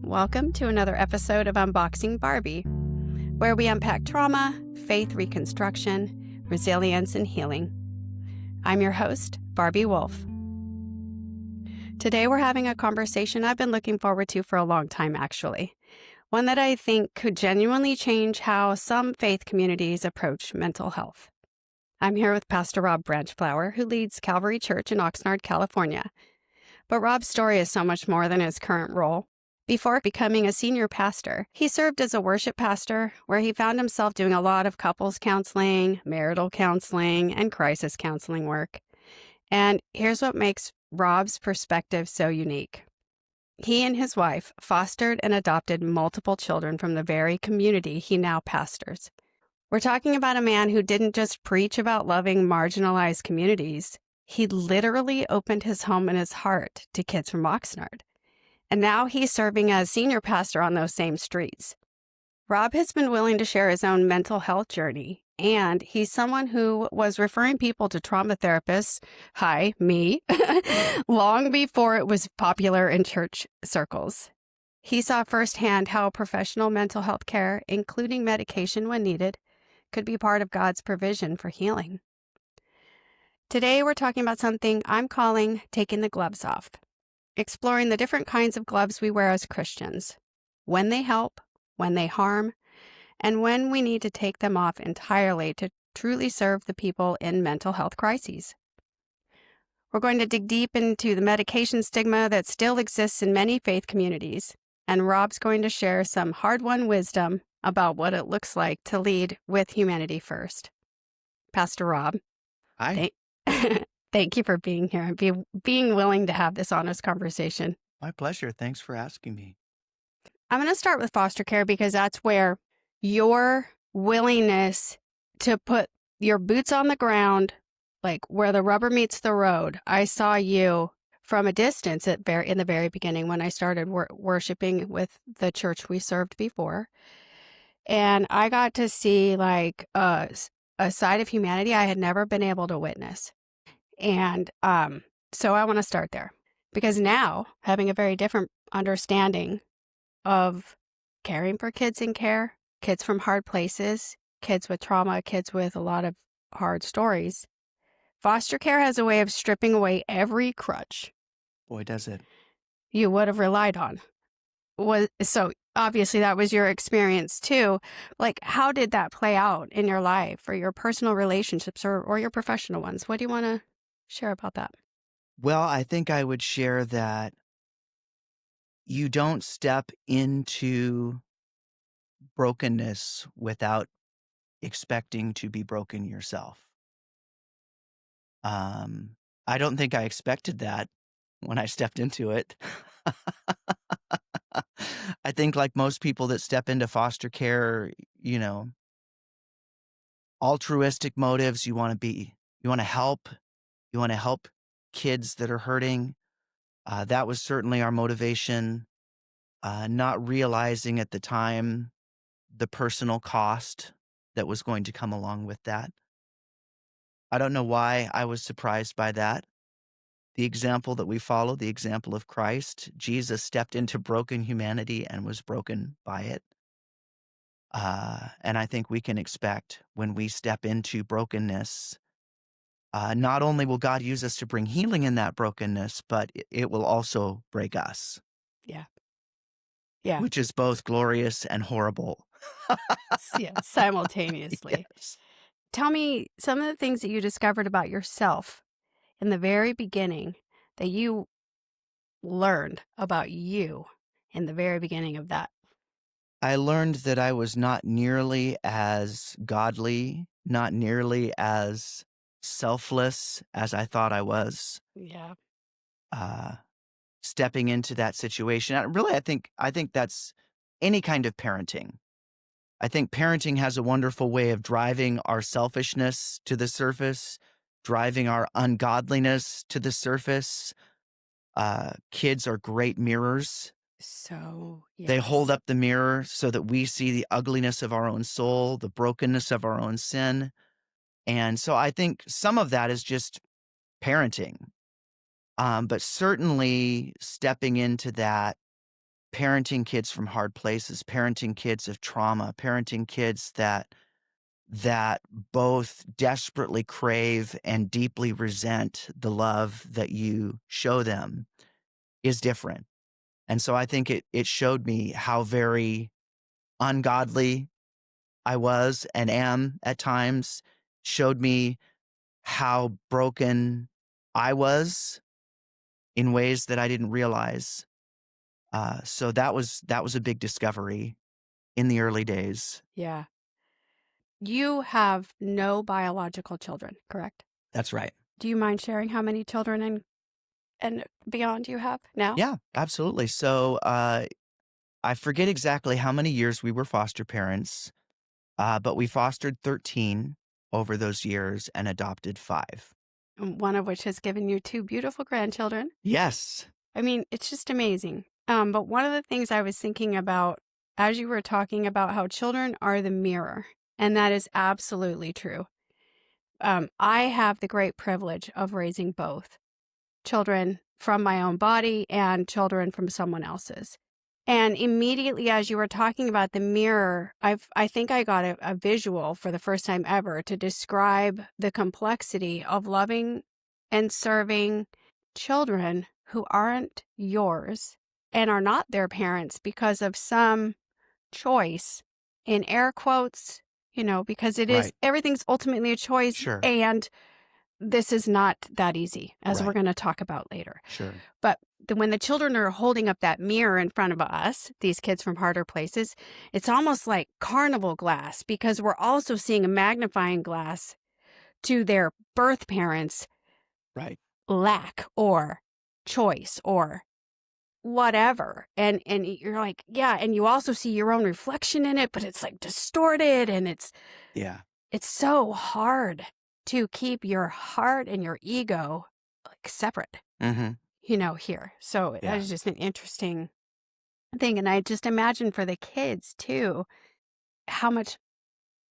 Welcome to another episode of Unboxing Barbie, where we unpack trauma, faith reconstruction, resilience, and healing. I'm your host, Barbie Wolf. Today we're having a conversation I've been looking forward to for a long time, actually. One that I think could genuinely change how some faith communities approach mental health. I'm here with Pastor Rob Branchflower, who leads Calvary Church in Oxnard, California. But Rob's story is so much more than his current role. Before becoming a senior pastor, he served as a worship pastor where he found himself doing a lot of couples counseling, marital counseling, and crisis counseling work. And here's what makes Rob's perspective so unique. He and his wife fostered and adopted multiple children from the very community he now pastors. We're talking about a man who didn't just preach about loving marginalized communities. He literally opened his home and his heart to kids from Oxnard. And now he's serving as senior pastor on those same streets. Rob has been willing to share his own mental health journey, and he's someone who was referring people to trauma therapists, hi, me, long before it was popular in church circles. He saw firsthand how professional mental health care, including medication when needed, could be part of God's provision for healing. Today, we're talking about something I'm calling taking the gloves off. Exploring the different kinds of gloves we wear as Christians, when they help, when they harm, and when we need to take them off entirely to truly serve the people in mental health crises. We're going to dig deep into the medication stigma that still exists in many faith communities, and Rob's going to share some hard-won wisdom about what it looks like to lead with humanity first. Pastor Rob. Hi. Thank you for being here and being willing to have this honest conversation. My pleasure. Thanks for asking me. I'm going to start with foster care because that's where your willingness to put your boots on the ground, like where the rubber meets the road. I saw you from a distance in the very beginning when I started worshiping with the church we served before. And I got to see like a side of humanity I had never been able to witness. And so I want to start there because now having a very different understanding of caring for kids in care, kids from hard places, kids with trauma, kids with a lot of hard stories, foster care has a way of stripping away every crutch. Boy, does it. You would have relied on. So obviously that was your experience too. Like, how did that play out in your life or your personal relationships or your professional ones? What do you want to share about that? Well, I think I would share that you don't step into brokenness without expecting to be broken yourself. I don't think I expected that when I stepped into it. I think like most people that step into foster care, altruistic motives, you want to help kids that are hurting. That was certainly our motivation, not realizing at the time the personal cost that was going to come along with that. I don't know why I was surprised by that. The example that we follow, the example of Christ, Jesus stepped into broken humanity and was broken by it. And I think we can expect when we step into brokenness, not only will God use us to bring healing in that brokenness, but it will also break us. Yeah. Yeah. Which is both glorious and horrible. Yeah, simultaneously. Yes. Tell me some of the things that you discovered about yourself in the very beginning that you learned about you in the very beginning of that. I learned that I was not nearly as godly, not nearly as selfless as I thought I was. Yeah. Stepping into that situation. Really, I think that's any kind of parenting. I think parenting has a wonderful way of driving our selfishness to the surface, driving our ungodliness to the surface. Kids are great mirrors. So, yes. They hold up the mirror so that we see the ugliness of our own soul, the brokenness of our own sin. And so I think some of that is just parenting. But certainly stepping into that, parenting kids from hard places, parenting kids of trauma, parenting kids that both desperately crave and deeply resent the love that you show them is different. And so I think it showed me how very ungodly I was and am at times, showed me how broken I was in ways that I didn't realize. So that was a big discovery in the early days. Yeah. You have no biological children, correct? That's right. Do you mind sharing how many children and beyond you have now? Yeah, absolutely. So I forget exactly how many years we were foster parents, but we fostered 13 over those years and adopted 5. One of which has given you 2 beautiful grandchildren. Yes. I mean, it's just amazing. But one of the things I was thinking about as you were talking about how children are the mirror, and that is absolutely true. I have the great privilege of raising both children from my own body and children from someone else's. And immediately as you were talking about the mirror, I think I got a visual for the first time ever to describe the complexity of loving and serving children who aren't yours and are not their parents because of some choice in air quotes, because it is Right. everything's ultimately a choice, Sure. and this is not that easy, as we're Right. going to talk about later. Sure. But when the children are holding up that mirror in front of us, these kids from harder places, it's almost like carnival glass because we're also seeing a magnifying glass to their birth parents' Right. lack or choice or whatever. And you're like, yeah, and you also see your own reflection in it, but it's like distorted, and Yeah. it's so hard to keep your heart and your ego like separate, Mhm. here. So that Yeah. is just an interesting thing. And I just imagine for the kids too, how much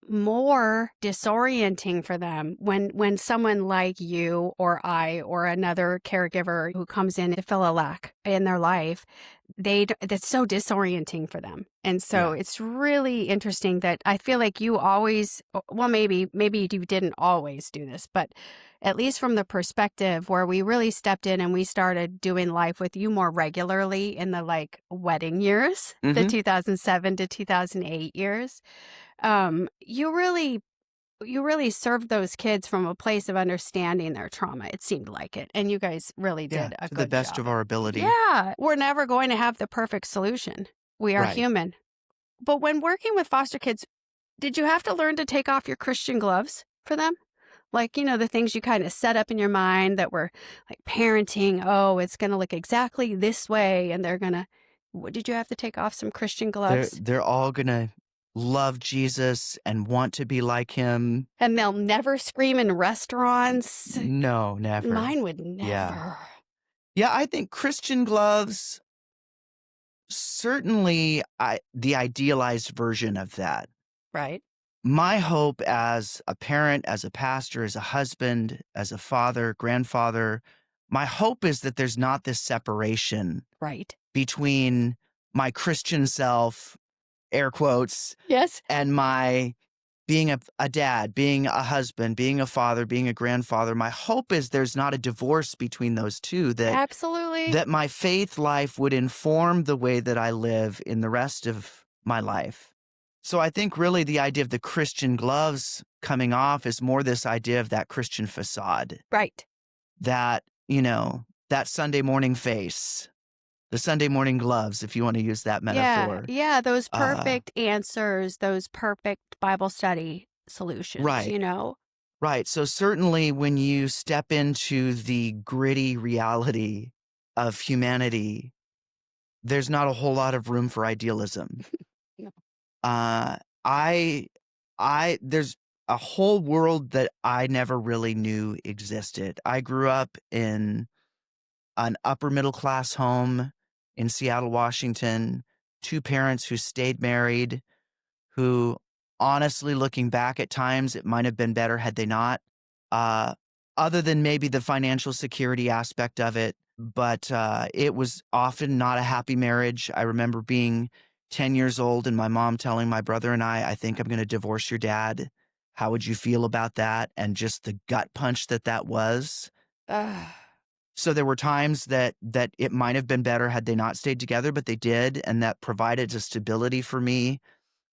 more disorienting for them when someone like you or I or another caregiver who comes in to fill a lack in their life, that's so disorienting for them. And so Yeah. it's really interesting that I feel like you always, well, maybe you didn't always do this, but at least from the perspective where we really stepped in and we started doing life with you more regularly in the like wedding years, the Mhm. 2007 to 2008 years, you really served those kids from a place of understanding their trauma. It seemed like it. And you guys really Yeah, did a to the good best job. of our ability. Yeah. We're never going to have the perfect solution. We are Right. human. But when working with foster kids, did you have to learn to take off your Christian gloves for them? Like, the things you kind of set up in your mind that were like parenting. Oh, it's going to look exactly this way. And did you have to take off some Christian They're gloves? they're all gonna love Jesus and want to be like him. And they'll never scream in restaurants. No, never. Mine would Yeah. never. Yeah, I think Christian gloves, certainly the idealized version of that. Right, My hope as a parent, as a pastor, as a husband, as a father, grandfather, my hope is that there's not this separation right. between my Christian self, air quotes, Yes, and my being a dad, being a husband, being a father, being a grandfather. My hope is there's not a divorce between those two, that absolutely. that my faith life would inform the way that I live in the rest of my life. So I think really the idea of the Christian gloves coming off is more this idea of that Christian facade, Right. that, that Sunday morning face, the Sunday morning gloves, if you want to use that Yeah, metaphor. yeah, those Uh, perfect answers, those perfect Bible study solutions, right. Right. So certainly when you step into the gritty reality of humanity, there's not a whole lot of room for idealism. No. Uh, I, there's a whole world that I never really knew existed. I grew up in an upper middle class home in Seattle, Washington, 2 parents who stayed married, who honestly, looking back at times, it might have been better had they not. Uh, other than maybe the financial security aspect of it. But it was often not a happy marriage. I remember being 10 years old and my mom telling my brother and I think I'm going to divorce your dad. How would you feel about that? And just the gut punch that was. Ugh. So there were times that it might have been better had they not stayed together, but they did, and that provided a stability for me.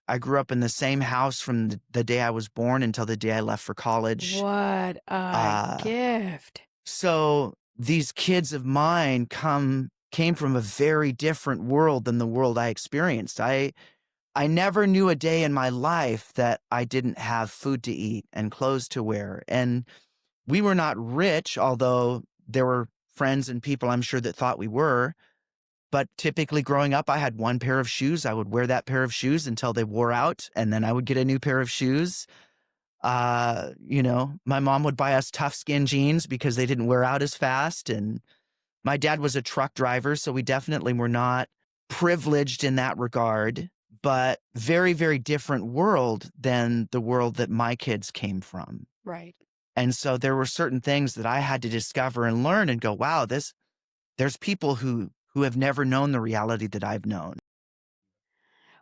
I grew up in the same house from the day I was born until the day I left for college. What a Uh, gift. so these kids of mine came from a very different world than the world I experienced. I never knew a day in my life that I didn't have food to eat and clothes to wear. And we were not rich, although there were friends and people I'm sure that thought we were. But typically growing up, I had one pair of shoes. I would wear that pair of shoes until they wore out, and then I would get a new pair of shoes. My mom would buy us tough skin jeans because they didn't wear out as fast. And my dad was a truck driver, so we definitely were not privileged in that regard, but very, very different world than the world that my kids came from. Right. And so there were certain things that I had to discover and learn and go, wow, there's people who have never known the reality that I've known.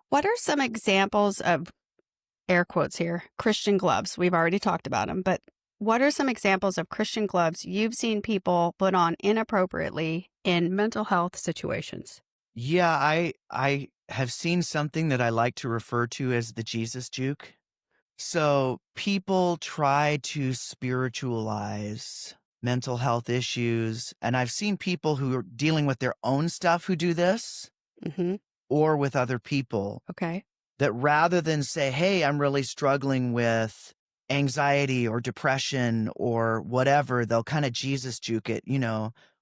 What are some examples of, air quotes here, Christian gloves? We've already talked about them, but what are some examples of Christian gloves you've seen people put on inappropriately in mental health situations? Yeah, I have seen something that I like to refer to as the Jesus juke. So people try to spiritualize mental health issues, and I've seen people who are dealing with their own stuff who do this Mm-hmm. or with other people, Okay. that rather than say, hey, I'm really struggling with anxiety or depression or whatever, they'll kind of Jesus juke it,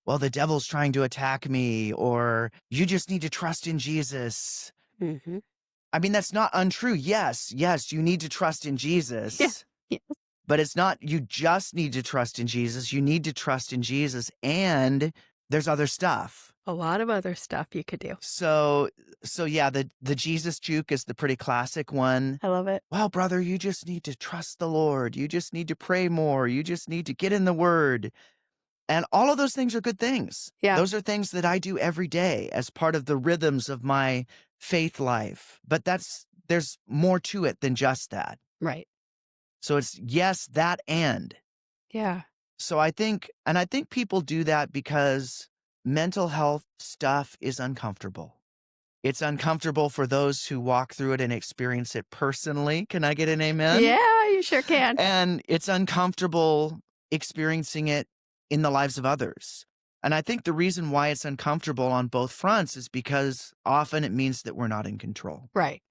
well, the devil's trying to attack me, or you just need to trust in Jesus. Mm-hmm. I mean, that's not untrue. Yes, you need to trust in Yeah. Jesus, Yeah. but it's not you just need to trust in Jesus. You need to trust in Jesus, and there's other stuff. A lot of other stuff you could do. So yeah, the Jesus juke is the pretty classic one. I love it. Well, brother, you just need to trust the Lord. You just need to pray more. You just need to get in the word. And all of those things are good things. Yeah. Those are things that I do every day as part of the rhythms of my faith life. But there's more to it than just that. Right. So it's yes, that and. Yeah. So I think people do that because mental health stuff is uncomfortable. It's uncomfortable for those who walk through it and experience it personally. Can I get an amen? Yeah, you sure can. And it's uncomfortable experiencing it in the lives of others. And I think the reason why it's uncomfortable on both fronts is because often it means that we're not in control. Right.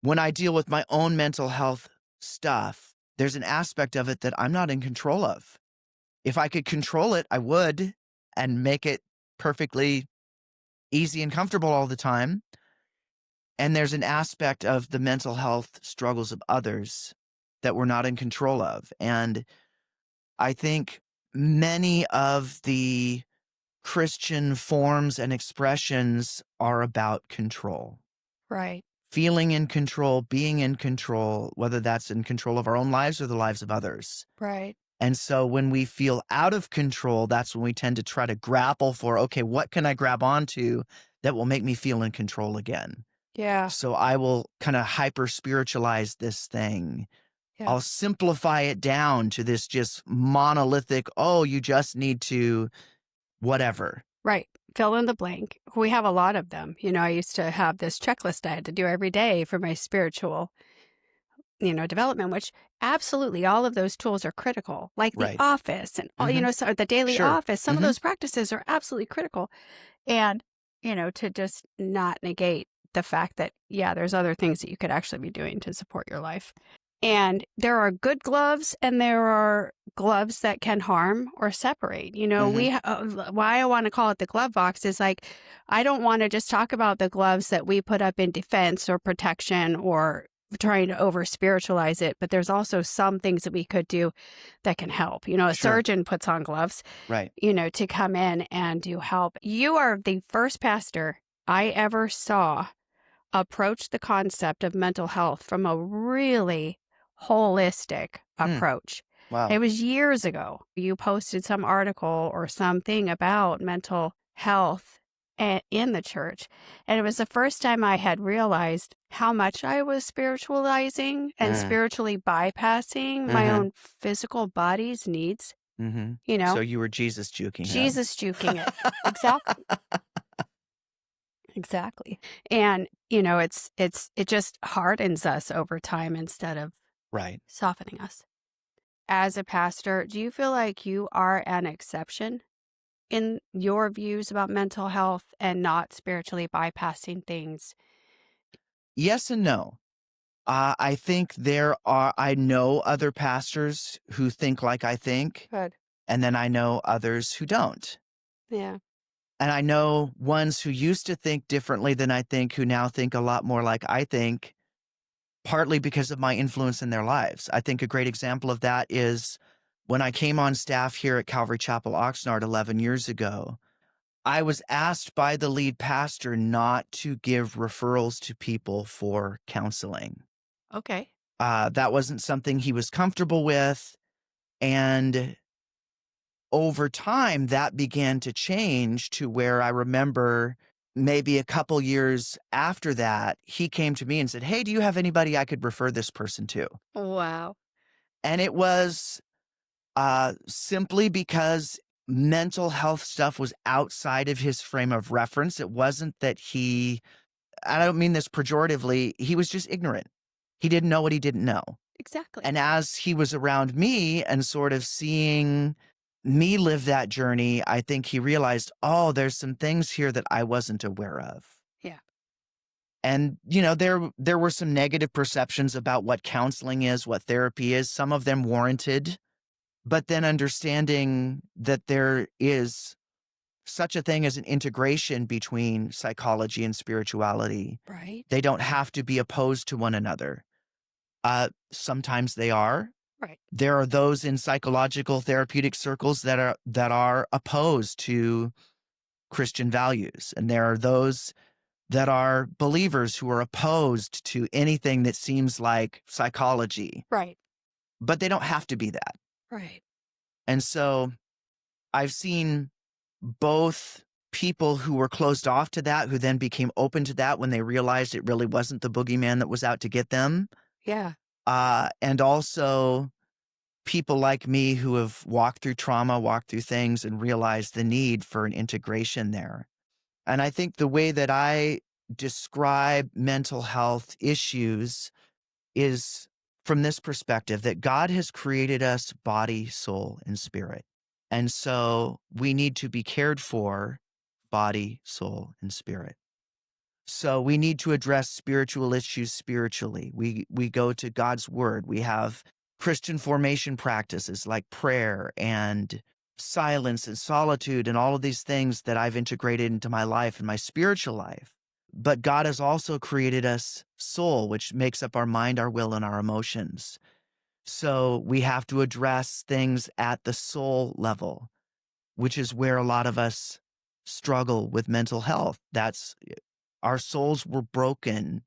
When I deal with my own mental health stuff, there's an aspect of it that I'm not in control of. If I could control it, I would, and make it perfectly easy and comfortable all the time. And there's an aspect of the mental health struggles of others that we're not in control of. And I think many of the Christian forms and expressions are about control. Right. Feeling in control, being in control, whether that's in control of our own lives or the lives of others. Right. And so when we feel out of control, that's when we tend to try to grapple for, okay, what can I grab onto that will make me feel in control again? Yeah. So I will kind of hyper spiritualize this thing. Yeah. I'll simplify it down to this just monolithic, oh, you just need to whatever. Right. Fill in the blank. We have a lot of them. I used to have this checklist I had to do every day for my spiritual, development, which absolutely all of those tools are critical, like the Right. office and all, Mhm. so the daily Sure. office. Some of Mhm. those practices are absolutely critical. And, to just not negate the fact that, yeah, there's other things that you could actually be doing to support your life. And there are good gloves and there are gloves that can harm or separate. Why I want to call it the glove box is like, I don't want to just talk about the gloves that we put up in defense or protection or trying to over spiritualize it, but there's also some things that we could do that can help. A Sure. surgeon puts on gloves, Right. to come in and do help. You are the first pastor I ever saw approach the concept of mental health from a really holistic approach. It Wow. was years ago. You posted some article or something about mental health in the church. And it was the first time I had realized how much I was spiritualizing and Mm, spiritually bypassing my mhm, own physical body's needs, mhm. you know, So you were Jesus juking him. Jesus juking it. Exactly. Exactly. And, it just hardens us over time instead of Right. softening us. As a pastor, do you feel like you are an exception in your views about mental health and not spiritually bypassing things? Yes and no. I think I know other pastors who think like I think, Good. and then I know others who don't. Yeah. And I know ones who used to think differently than I think, who now think a lot more like I think, partly because of my influence in their lives. I think a great example of that is when I came on staff here at Calvary Chapel, Oxnard 11 years ago. I was asked by the lead pastor not to give referrals to people for counseling. Okay. That wasn't something he was comfortable with. And over time, that began to change to where I remember maybe a couple years after that, he came to me and said, "Hey, do you have anybody I could refer this person to?" Wow. And it was simply because mental health stuff was outside of his frame of reference. It wasn't that I don't mean this pejoratively, he was just ignorant. He didn't know what he didn't know. Exactly. And as he was around me and sort of seeing me live that journey, I think he realized, oh, there's some things here that I wasn't aware of. Yeah. And there were some negative perceptions about what counseling is, what therapy is, some of them warranted, but then understanding that there is such a thing as an integration between psychology and spirituality. Right. They don't have to be opposed to one another. Sometimes they are. Right. There are those in psychological therapeutic circles that are opposed to Christian values, and there are those that are believers who are opposed to anything that seems like psychology, Right. but they don't have to be that. Right. And so I've seen both people who were closed off to that, who then became open to that when they realized it really wasn't the boogeyman that was out to get them, Yeah. and also people like me who have walked through trauma, walked through things, and realized the need for an integration there. And I think the way that I describe mental health issues is from this perspective that God has created us body, soul, and spirit. And so we need to be cared for body, soul, and spirit. So we need to address spiritual issues spiritually. We go to God's word. We have Christian formation practices like prayer and silence and solitude and all of these things that I've integrated into my life and my spiritual life. But God has also created us soul, which makes up our mind, our will, and our emotions. So we have to address things at the soul level, which is where a lot of us struggle with mental health. That's our souls were broken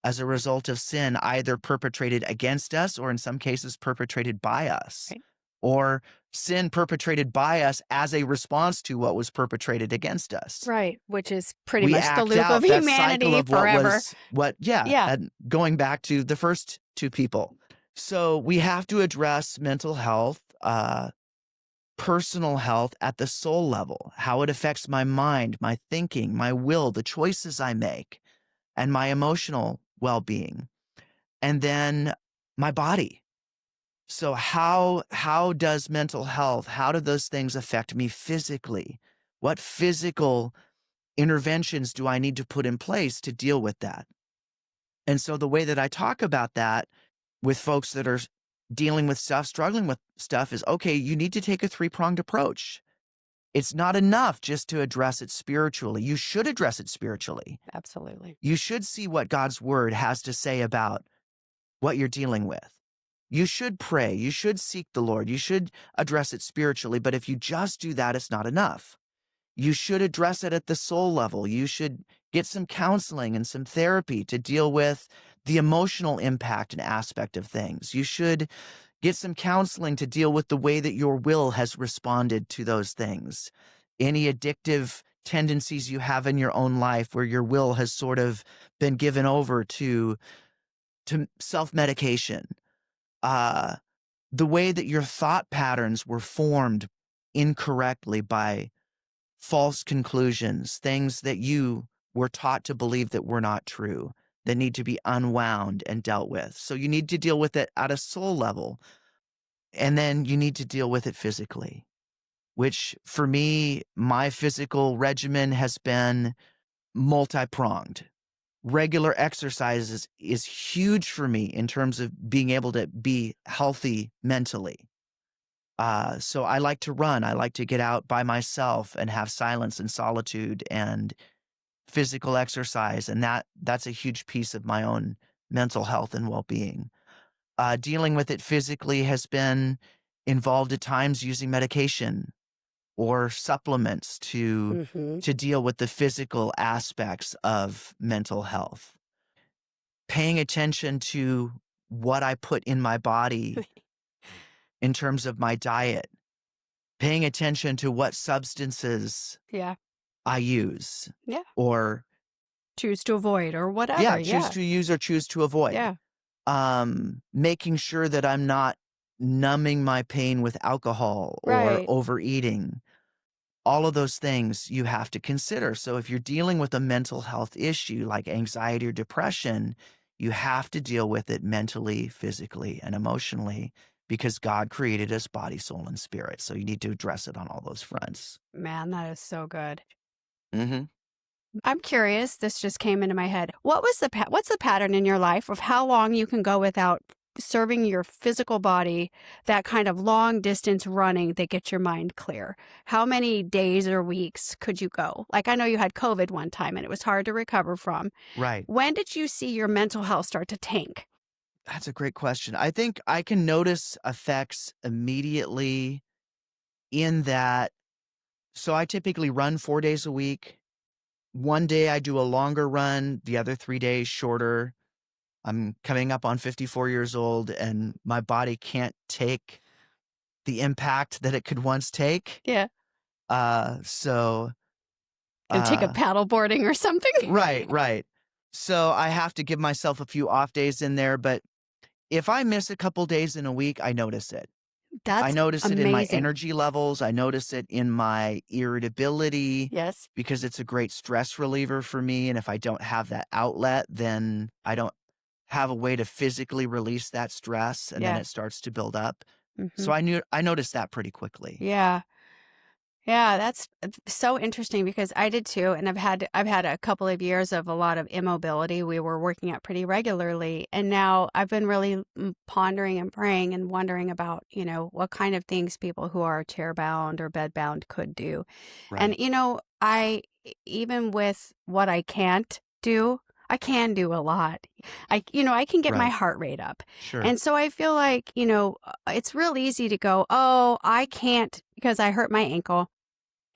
as a result of sin, either perpetrated against us or in some cases perpetrated by us, Right. or sin perpetrated by us as a response to what was perpetrated against us. Right. Which is pretty We much the act loop of out that cycle humanity of what forever. was what, yeah, Yeah. and going back to the first two people. So we have to address mental health, personal health at the soul level, how it affects my mind, my thinking, my will, the choices I make, and my emotional well being. And then my body. So how does mental health, how do those things affect me physically? What physical interventions do I need to put in place to deal with that? And so the way that I talk about that with folks that are dealing with stuff, struggling with stuff is, okay, you need to take a three-pronged approach. It's not enough just to address it spiritually. You should address it spiritually. Absolutely. You should see what God's word has to say about what you're dealing with. You should pray. You should seek the Lord. You should address it spiritually. But if you just do that, it's not enough. You should address it at the soul level. You should get some counseling and some therapy to deal with the emotional impact and aspect of things. You should Get some counseling to deal with the way that your will has responded to those things. Any addictive tendencies you have in your own life where your will has sort of been given over to self-medication. Uh, the way that your thought patterns were formed incorrectly by false conclusions, things that you were taught to believe that were not true, that need to be unwound and dealt with. So you need to deal with it at a soul level, and then you need to deal with it physically, which for me, my physical regimen has been multi-pronged. Regular exercises is huge for me in terms of being able to be healthy mentally. So I like to run. I like to get out by myself and have silence and solitude and physical exercise, and that's a huge piece of my own mental health and well-being. Dealing with it physically has been involved at times using medication or supplements Hmm. to deal with the physical aspects of mental health. Paying attention to what I put in my body in terms of my diet, paying attention to what substances Yeah. I use Yeah. or Choose to avoid or whatever. yeah, choose Yeah. to use or choose to avoid. Yeah. Making sure that I'm not numbing my pain with alcohol or Right. overeating. All of those things you have to consider. So if you're dealing with a mental health issue like anxiety or depression, you have to deal with it mentally, physically, and emotionally because God created us body, soul, and spirit. So you need to address it on all those fronts. Man, that is so good. Mm-hmm. I'm curious, this just came into my head. What's the pattern in your life of how long you can go without serving your physical body that kind of long distance running that gets your mind clear? How many days or weeks could you go? Like I know you had COVID one time and it was hard to recover from. Right. When did you see your mental health start to tank? That's a great question. I think I can notice effects immediately in that. So I typically run 4 days a week. One day I do a longer run, the other 3 days shorter. I'm coming up on 54 years old and my body can't take the impact that it could once take. Yeah. So, And take a uh, paddle boarding or something? right, right. So I have to give myself a few off days in there, but if I miss a couple days in a week, I notice it. I That's notice it in my amazing. energy levels. I notice it in my irritability Yes. because it's a great stress reliever for me. And if I don't have that outlet, then I don't have a way to physically release that stress, and then Yeah. it starts to build up. Hmm. So I noticed that pretty quickly. Yeah. Yeah, that's so interesting because I did too, and I've had a couple of years of a lot of immobility. We were working out pretty regularly, and now I've been really pondering and praying and wondering about, what kind of things people who are chair bound or bed bound could do. And Right. even with what I can't do, I can do a lot. I can get my Right. heart rate up. Sure. And so I feel like, it's real easy to go, "Oh, I can't because I hurt my ankle."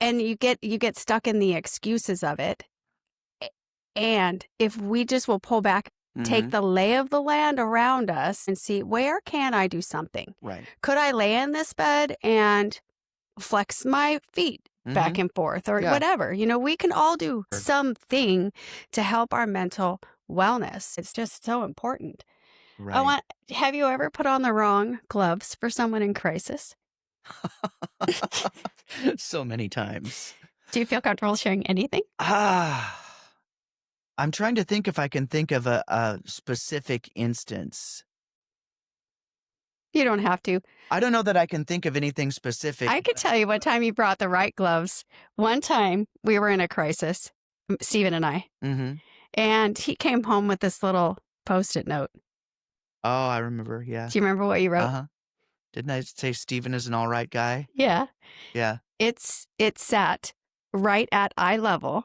And you get stuck in the excuses of it. A- And if we just will pull back, take Mhm. the lay of the land around us and see, where can I do something? Right. Could I lay in this bed and flex my feet back Mhm. and forth or Yeah. whatever? We can all do something to help our mental wellness. It's just so important. Right. Have you ever put on the wrong gloves for someone in crisis? So many times. Do you feel comfortable sharing anything? Ah. I'm trying to think if I can think of a specific instance. You don't have to. I don't know that I can think of anything specific. I could tell you one time you brought the right gloves. One time we were in a crisis, Stephen and I, Mhm. and he came home with this little Post-it note. Oh, I remember, yeah. Do you remember what you wrote? Uh-huh. Didn't I say Steven is an all right guy? Yeah. Yeah. It sat right at eye level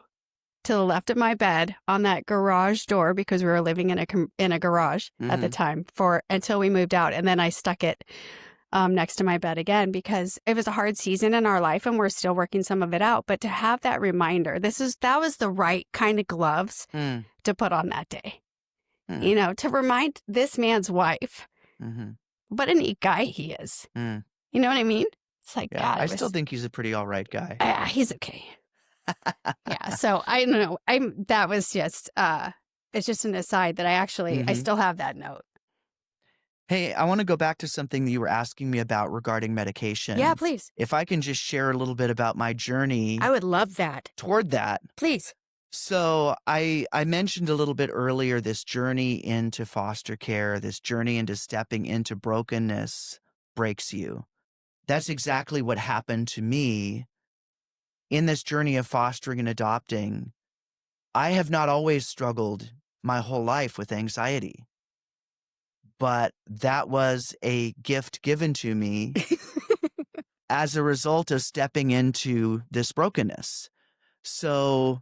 to the left of my bed on that garage door because we were living in a garage at the Mhm. time until we moved out, and then I stuck it next to my bed again because it was a hard season in our life and we're still working some of it out. But to have that reminder, that was the right kind of gloves Mm. to put on that day, Mm. to remind this man's wife Mhm. what a neat guy he is. Mm, You know what I mean? It's like, yeah, God, I it still was think he's a pretty alright guy. he's okay. Yeah, so I don't know. That was just, it's just an aside that I Mhm. still have that note. Hey, I wanna go back to something that you were asking me about regarding Yeah, medication. please. If I can just share a little bit about my I journey would love that. toward that. Please. So, I mentioned a little bit earlier this journey into foster care, this journey into stepping into brokenness breaks you. That's exactly what happened to me in this journey of fostering and adopting. I have not always struggled my whole life with anxiety, but that was a gift given to me as a result of stepping into this brokenness. So,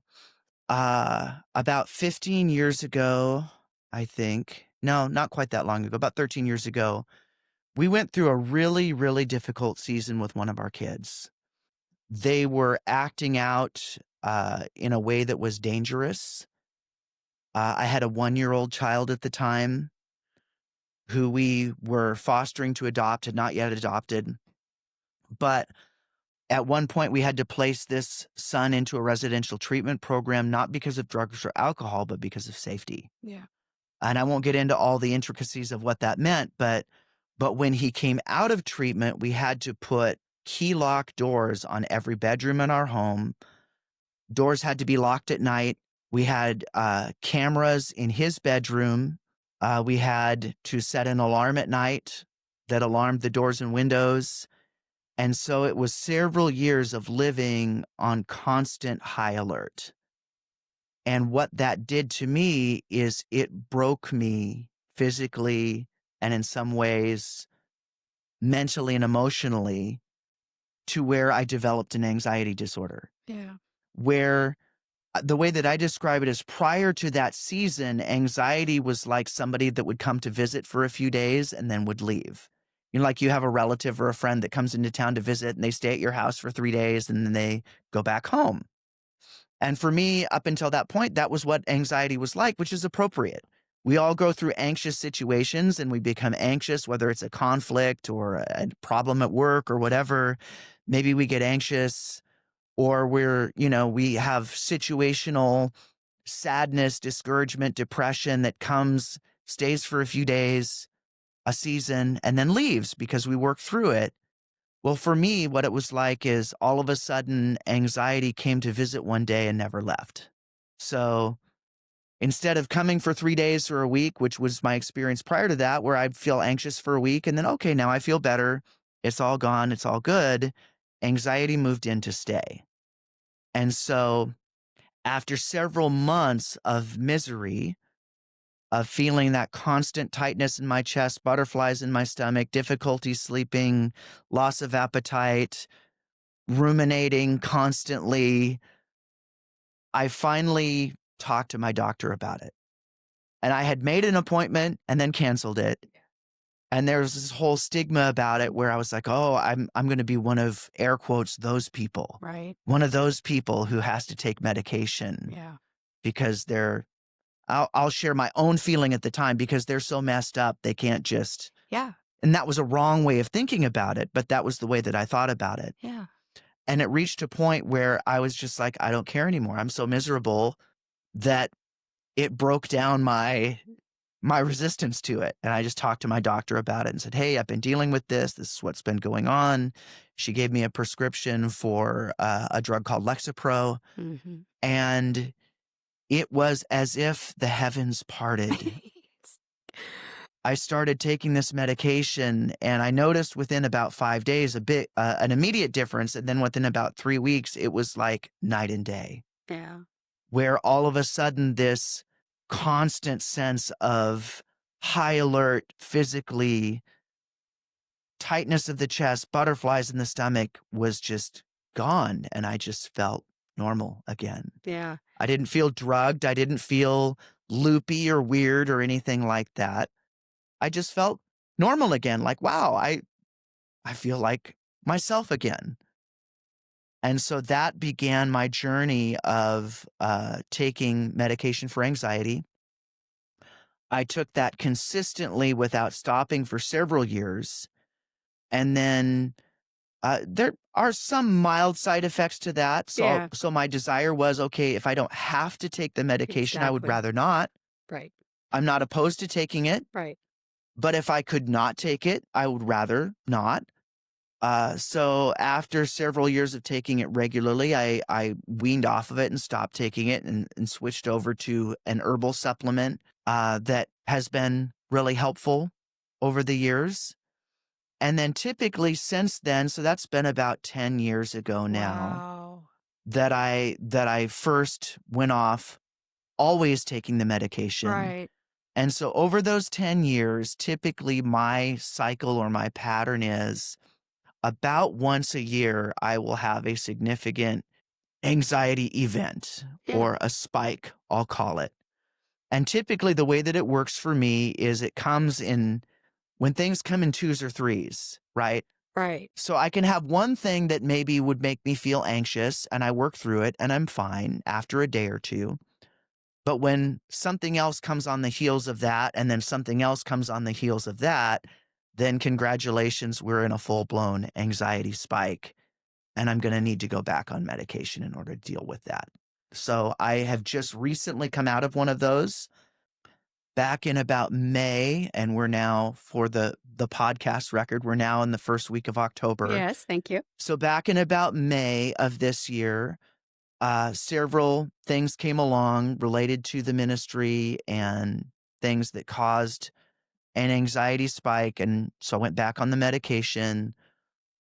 about 15 years ago, I think, no, not quite that long ago, about 13 years ago, we went through a really, really difficult season with one of our kids. They were acting out in a way that was dangerous. I had a 1-year-old child at the time who we were fostering to adopt, had not yet adopted. But at one point, we had to place this son into a residential treatment program, not because of drugs or alcohol, but because of safety. Yeah. And I won't get into all the intricacies of what that meant, but when he came out of treatment, we had to put key lock doors on every bedroom in our home. Doors had to be locked at night. We had cameras in his bedroom. We had to set an alarm at night that alarmed the doors and windows. And so it was several years of living on constant high alert. And what that did to me is it broke me physically and in some ways mentally and emotionally to where I developed an anxiety disorder. Yeah. Where the way that I describe it is prior to that season, anxiety was like somebody that would come to visit for a few days and then would leave. You know, like you have a relative or a friend that comes into town to visit and they stay at your house for 3 days and then they go back home. And for me, up until that point, that was what anxiety was like, which is appropriate. We all go through anxious situations and we become anxious, whether it's a conflict or a problem at work or whatever. Maybe we get anxious or we have situational sadness, discouragement, depression that comes, stays for a few days, a season, and then leaves because we work through it. Well, for me, what it was like is all of a sudden anxiety came to visit one day and never left. So instead of coming for 3 days or a week, which was my experience prior to that, where I'd feel anxious for a week and then, okay, now I feel better. It's all gone. It's all good. Anxiety moved in to stay. And so after several months of misery, of feeling that constant tightness in my chest, butterflies in my stomach, difficulty sleeping, loss of appetite, ruminating constantly, I finally talked to my doctor about it. And I had made an appointment and then canceled it. And there was this whole stigma about it where I was like, oh, I'm going to be one of air quotes, those people, Right. one of those people who has to take medication Yeah. because I'll share my own feeling at the time because they're so messed up. They can't just, Yeah. and that was a wrong way of thinking about it, but that was the way that I thought about it. Yeah. And it reached a point where I was just like, I don't care anymore. I'm so miserable that it broke down my resistance to it. And I just talked to my doctor about it and said, hey, I've been dealing with this. This is what's been going on. She gave me a prescription for a drug called Lexapro. Hmm. And it was as if the heavens parted. I started taking this medication and I noticed within about 5 days an immediate difference. And then within about 3 weeks, it was like night and day, Yeah. where all of a sudden this constant sense of high alert, physically, tightness of the chest, butterflies in the stomach was just gone. And I just felt normal again. Yeah. I didn't feel drugged. I didn't feel loopy or weird or anything like that. I just felt normal again. Like, wow, I feel like myself again. And so that began my journey of taking medication for anxiety. I took that consistently without stopping for several years. And then there are some mild side effects to that. So, Yeah, so my desire was, okay, if I don't have to take the medication, I would exactly. rather not. Right, I'm not opposed to taking it, right. but if I could not take it, I would rather not. So after several years of taking it regularly, I weaned off of it and stopped taking it and switched over to an herbal supplement that has been really helpful over the years. And then typically since then, so that's been about 10 years ago now Wow. that I first went off always taking the medication. Right. And so over those 10 years, typically my cycle or my pattern is about once a year, I will have a significant anxiety event Yeah, or a spike, I'll call it. And typically, the way that it works for me is it comes in when things come in twos or threes, right? right. So I can have one thing that maybe would make me feel anxious and I work through it and I'm fine after a day or two. But when something else comes on the heels of that, and then something else comes on the heels of that, then congratulations, we're in a full blown anxiety spike. And I'm going to need to go back on medication in order to deal with that. So I have just recently come out of one of those back in about May, and we're now for the podcast record, we're now in the first week of October. Yes, thank you. So back in about May of this year, several things came along related to the ministry and things that caused an anxiety spike. And so I went back on the medication.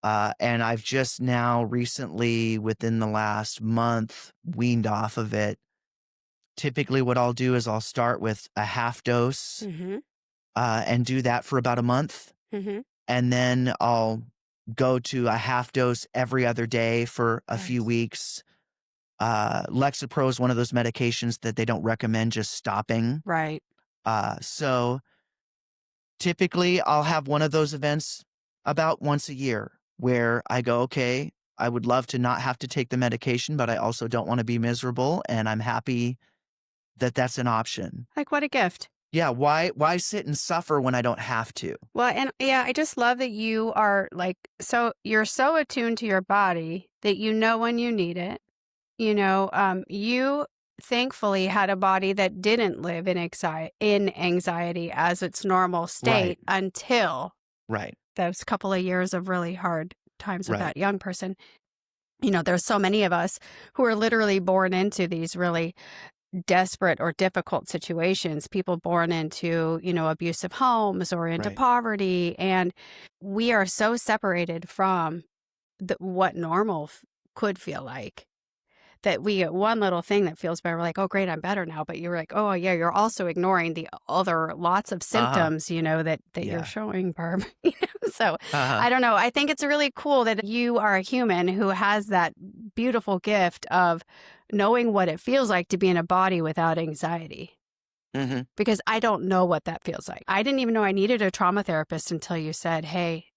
And I've just now recently, within the last month, weaned off of it. Typically, what I'll do is I'll start with a half dose Mm-hmm. and do that for about a month. Mm-hmm. And then I'll go to a half dose every other day for a few Nice. weeks. Lexapro is one of those medications that they don't recommend just stopping. Right. So typically, I'll have one of those events about once a year where I go, okay, I would love to not have to take the medication, but I also don't want to be miserable. And I'm happy that that's an option. Like, what a gift. Yeah. Why sit and suffer when I don't have to? Well, and yeah, I just love that you are like, so you're so attuned to your body that you know when you need it. You thankfully had a body that didn't live in anxiety as its normal Right. state until Right. those couple of years of really hard times with Right. that young person. There's so many of us who are literally born into these really desperate or difficult situations, people born into, abusive homes or into Right. poverty. And we are so separated from what normal could feel like that we get one little thing that feels better. We're like, oh, great, I'm better now. But you're like, oh, yeah, you're also ignoring the other lots of Uh-huh. symptoms, that you're Yeah. showing, Barb. So Uh-huh. I don't know. I think it's really cool that you are a human who has that beautiful gift of knowing what it feels like to be in a body without anxiety. Mm-hmm. Because I don't know what that feels like. I didn't even know I needed a trauma therapist until you said, hey,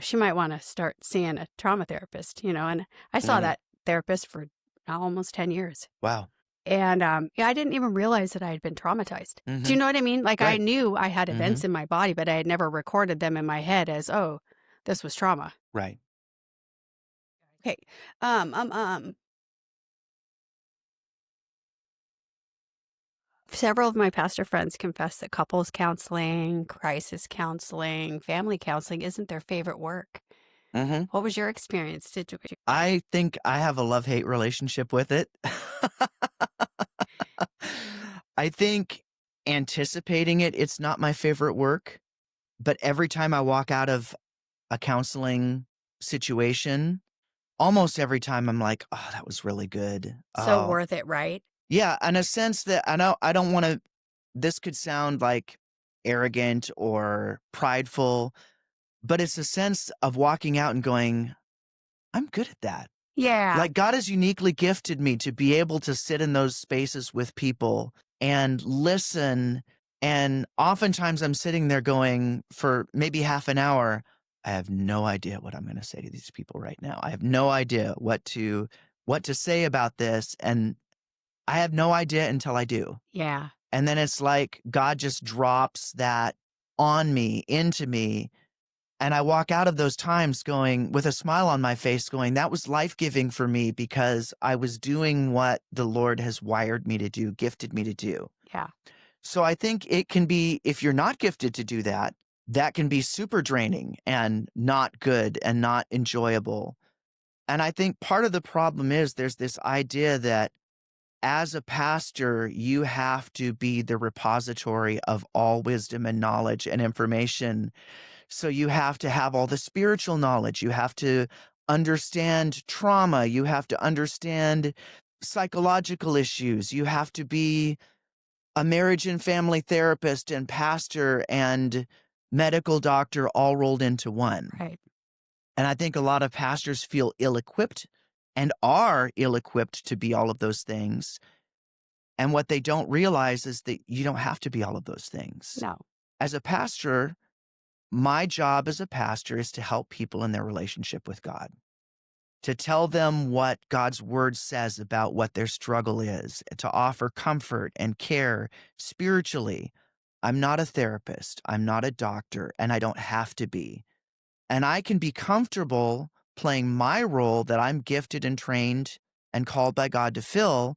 she might want to start seeing a trauma therapist, and I saw Mm-hmm. that therapist for now almost 10 years. Wow. And yeah, I didn't even realize that I had been traumatized. Do Mm-hmm. you know what I mean? Like I Right. knew I had Mm-hmm. events in my body, but I had never recorded them in my head as, oh, this was trauma. Right. Okay. Um, um, um. Several of my pastor friends confess that couples counseling, crisis counseling, family counseling isn't their favorite work. Mm-hmm. What was your experience? I think I have a love-hate relationship with it. I think anticipating it's not my favorite work, but every time I walk out of a counseling situation, almost every time I'm like, "Oh, that was really good." So Oh, worth it, right? yeah, in a sense that I don't wanna this could sound like arrogant or prideful, but it's a sense of walking out and going, "I'm good at that." Yeah. Like, God has uniquely gifted me to be able to sit in those spaces with people and listen, and oftentimes I'm sitting there going for maybe half an hour, I have no idea what I'm gonna say to these people right now. I have no idea what to say about this, and I have no idea until I do. Yeah. And then it's like God just drops that on me, into me. And I walk out of those times going with a smile on my face, going, that was life-giving for me because I was doing what the Lord has wired me to do, gifted me to do. Yeah. So I think it can be, if you're not gifted to do that, that can be super draining and not good and not enjoyable. And I think part of the problem is there's this idea that as a pastor, you have to be the repository of all wisdom and knowledge and information. So you have to have all the spiritual knowledge. You have to understand trauma. You have to understand psychological issues. You have to be a marriage and family therapist and pastor and medical doctor all rolled into one. Right. And I think a lot of pastors feel ill-equipped and are ill-equipped to be all of those things. And what they don't realize is that you don't have to be all of those things. No. As a pastor, my job as a pastor is to help people in their relationship with God, to tell them what God's word says about what their struggle is, to offer comfort and care spiritually. I'm not a therapist. I'm not a doctor, and I don't have to be. And I can be comfortable playing my role that I'm gifted and trained and called by God to fill,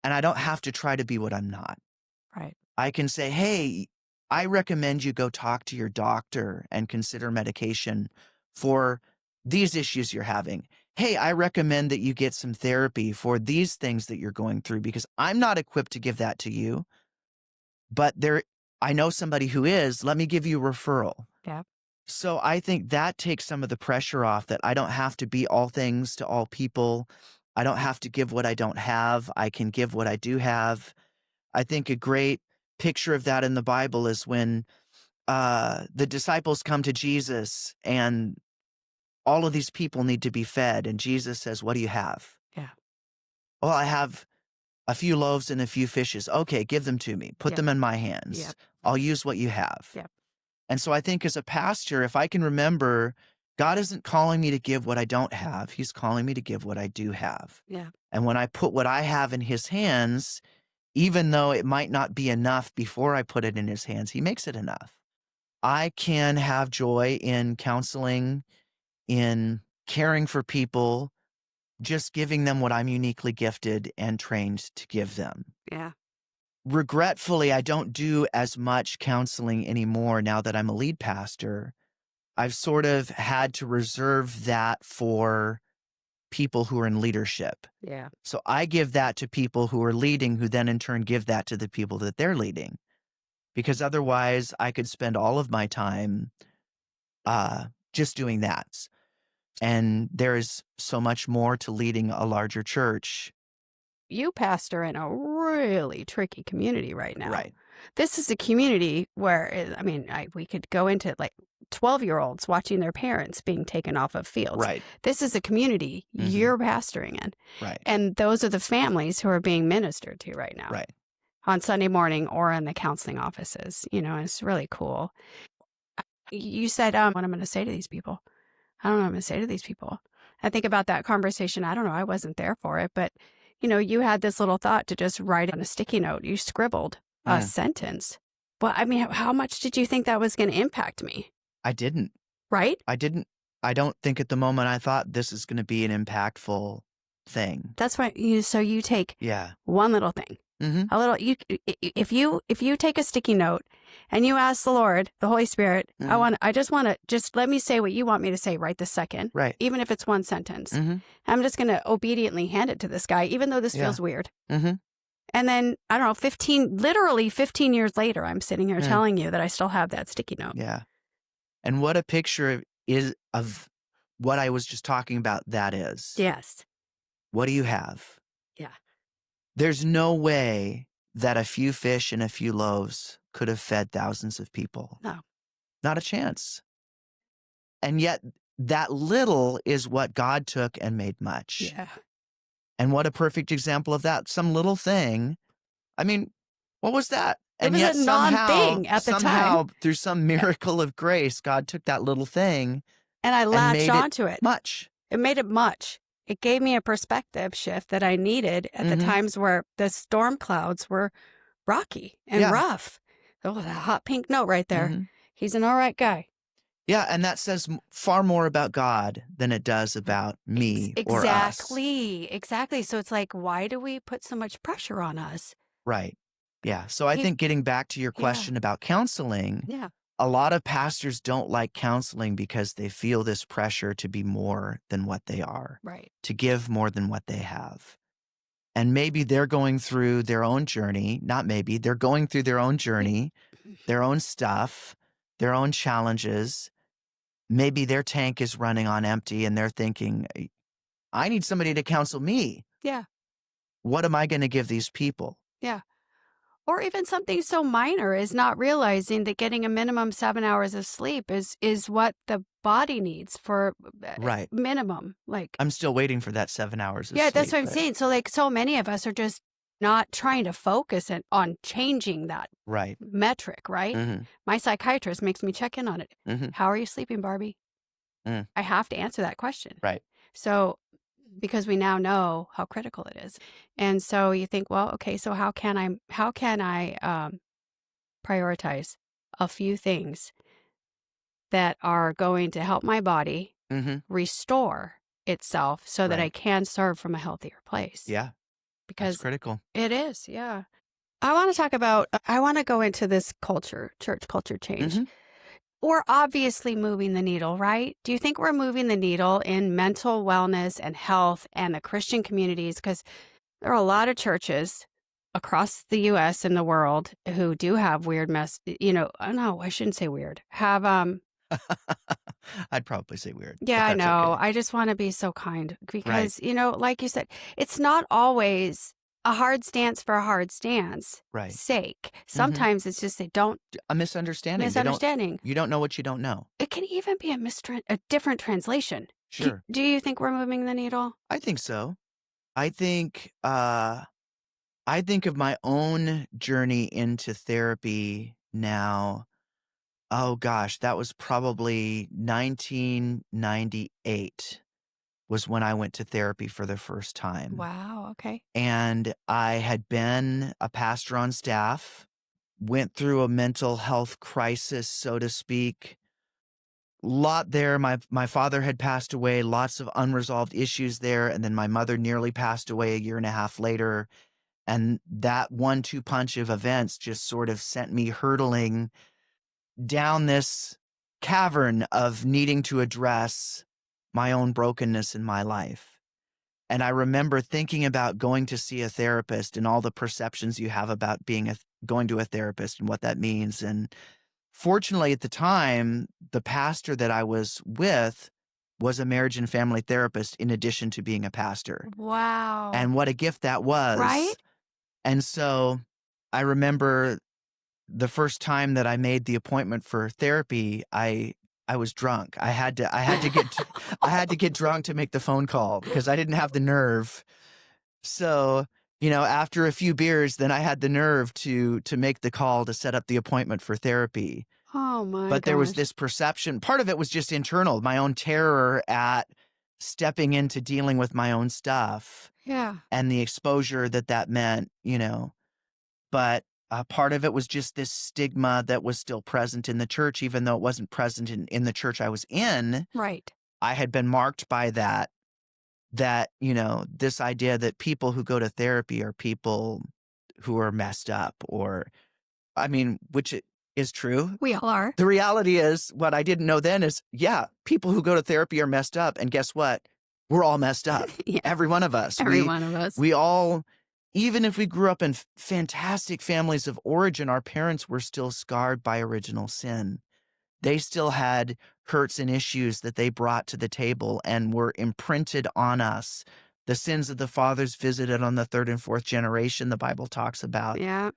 and I don't have to try to be what I'm not. Right. I can say, hey, I recommend you go talk to your doctor and consider medication for these issues you're having. Hey, I recommend that you get some therapy for these things that you're going through because I'm not equipped to give that to you, but I know somebody who is. Let me give you a referral. Yeah. So I think that takes some of the pressure off, that I don't have to be all things to all people. I don't have to give what I don't have. I can give what I do have. I think a great picture of that in the Bible is when the disciples come to Jesus and all of these people need to be fed. And Jesus says, what do you have? Yeah. Well, I have a few loaves and a few fishes. Okay, give them to me. Put Yep. them in my hands. Yep. I'll use what you have. Yep. And so I think as a pastor, if I can remember, God isn't calling me to give what I don't have. He's calling me to give what I do have. Yeah. And when I put what I have in his hands, even though it might not be enough before I put it in his hands, he makes it enough. I can have joy in counseling, in caring for people, just giving them what I'm uniquely gifted and trained to give them. Yeah. Regretfully, I don't do as much counseling anymore now that I'm a lead pastor. I've sort of had to reserve that for people who are in leadership. Yeah. So I give that to people who are leading, who then in turn give that to the people that they're leading. Because otherwise I could spend all of my time just doing that. And there is so much more to leading a larger church. You pastor in a really tricky community right now. Right. This is a community where, I mean, we could go into like 12-year-olds watching their parents being taken off of fields. Right. This is a community you're pastoring in. Right. And those are the families who are being ministered to right now. Right. On Sunday morning or in the counseling offices. And it's really cool. You said, what I'm going to say to these people. I don't know what I'm going to say to these people. I think about that conversation. I don't know. I wasn't there for it, but you had this little thought to just write on a sticky note. You scribbled a sentence. Well, I mean, how much did you think that was going to impact me? I didn't. Right? I didn't. I don't think at the moment I thought this is going to be an impactful thing. That's why so you take Yeah. one little thing. A little, if you take a sticky note and you ask the Lord, the Holy Spirit, I just want to let me say what you want me to say right this second. Right. Even if it's one sentence. I'm just going to obediently hand it to this guy, even though this feels weird. And then, I don't know, literally 15 years later, I'm sitting here telling you that I still have that sticky note. Yeah. And what a picture is of what I was just talking about that is. Yes. What do you have? Yeah. There's no way that a few fish and a few loaves could have fed thousands of people. No. Not a chance. And yet that little is what God took and made much. Yeah. And what a perfect example of that. Some little thing. I mean, what was that? It was a non-thing at the time. Through some miracle of grace, God took that little thing and I latched made onto it. Much. It made it much. It gave me a perspective shift that I needed at the times where the storm clouds were rocky and Yeah. rough. Oh, that hot pink note right there. Mhm. He's an all right guy. Yeah, and that says far more about God than it does about me or us. Exactly. Exactly. So it's like, why do we put so much pressure on us? Right. Yeah. So I He, think getting back to your yeah. question about counseling, Yeah. a lot of pastors don't like counseling because they feel this pressure to be more than what they are, Right. to give more than what they have. And maybe they're going through their own journey, not maybe, they're going through their own Yeah. journey, their own stuff, their own challenges. Maybe their tank is running on empty and they're thinking, I need somebody to counsel me. Yeah. What am I going to give these people? Yeah. Or even something so minor as not realizing that getting a minimum 7 hours of sleep is what the body needs for Right. minimum. Like, I'm still waiting for that 7 hours of yeah, that's sleep, what I'm but saying. So, like, so many of us are just not trying to focus on changing that right. metric, right? Mhm. My psychiatrist makes me check in on it. Mhm. How are you sleeping, Barbie? Mm. I have to answer that question. Right. So, because we now know how critical it is. And so you think, well, okay, so how can I prioritize a few things that are going to help my body Mhm. restore itself so that I Right. can serve from a healthier place? Yeah, that's Because critical. it is, yeah. I want to go into this culture, church culture change. Mhm. We're obviously moving the needle, right? Do you think we're moving the needle in mental wellness and health and the Christian communities? Because there are a lot of churches across the US and the world who do have weird no, I shouldn't say weird. I'd probably say weird, but Yeah, I that's know. okay. I just want to be so kind Right. because, like you said, it's not always a hard stance for a hard stance Right. sake. Mhm. Sometimes it's just they don't A misunderstanding. misunderstanding. You don't know what you don't know. It can even be a different translation. Sure. Do you think we're moving the needle? I think so. I think, I think of my own journey into therapy now. Oh gosh, that was probably 1998 was when I went to therapy for the first time. Wow. Okay. And I had been a pastor on staff, went through a mental health crisis, so to speak. Lot there. My father had passed away, lots of unresolved issues there. And then my mother nearly passed away a year and a half later. And that 1-2 punch of events just sort of sent me hurtling down this cavern of needing to address my own brokenness in my life. And I remember thinking about going to see a therapist and all the perceptions you have about going to a therapist and what that means. And fortunately, at the time, the pastor that I was with was a marriage and family therapist in addition to being a pastor. Wow. And what a gift that was. Right? And so I remember the first time that I made the appointment for therapy, I was drunk. I had to get drunk to make the phone call because I didn't have the nerve. So, after a few beers, then I had the nerve to make the call to set up the appointment for therapy. Oh my But there was gosh. this perception. Part of it was just internal, my own terror at stepping into dealing with my own stuff Yeah. and the exposure that meant. But part of it was just this stigma that was still present in the church, even though it wasn't present in the church I was in. Right. I had been marked by this idea that people who go to therapy are people who are messed up, or, I mean, which it is true. We all are. The reality is, what I didn't know then is, yeah, people who go to therapy are messed up. And guess what? We're all messed up. Yeah. Every one of us. Every one of us. We all, even if we grew up in fantastic families of origin, our parents were still scarred by original sin. They still had hurts and issues that they brought to the table and were imprinted on us. The sins of the fathers visited on the third and fourth generation, the Bible talks about, Yeah.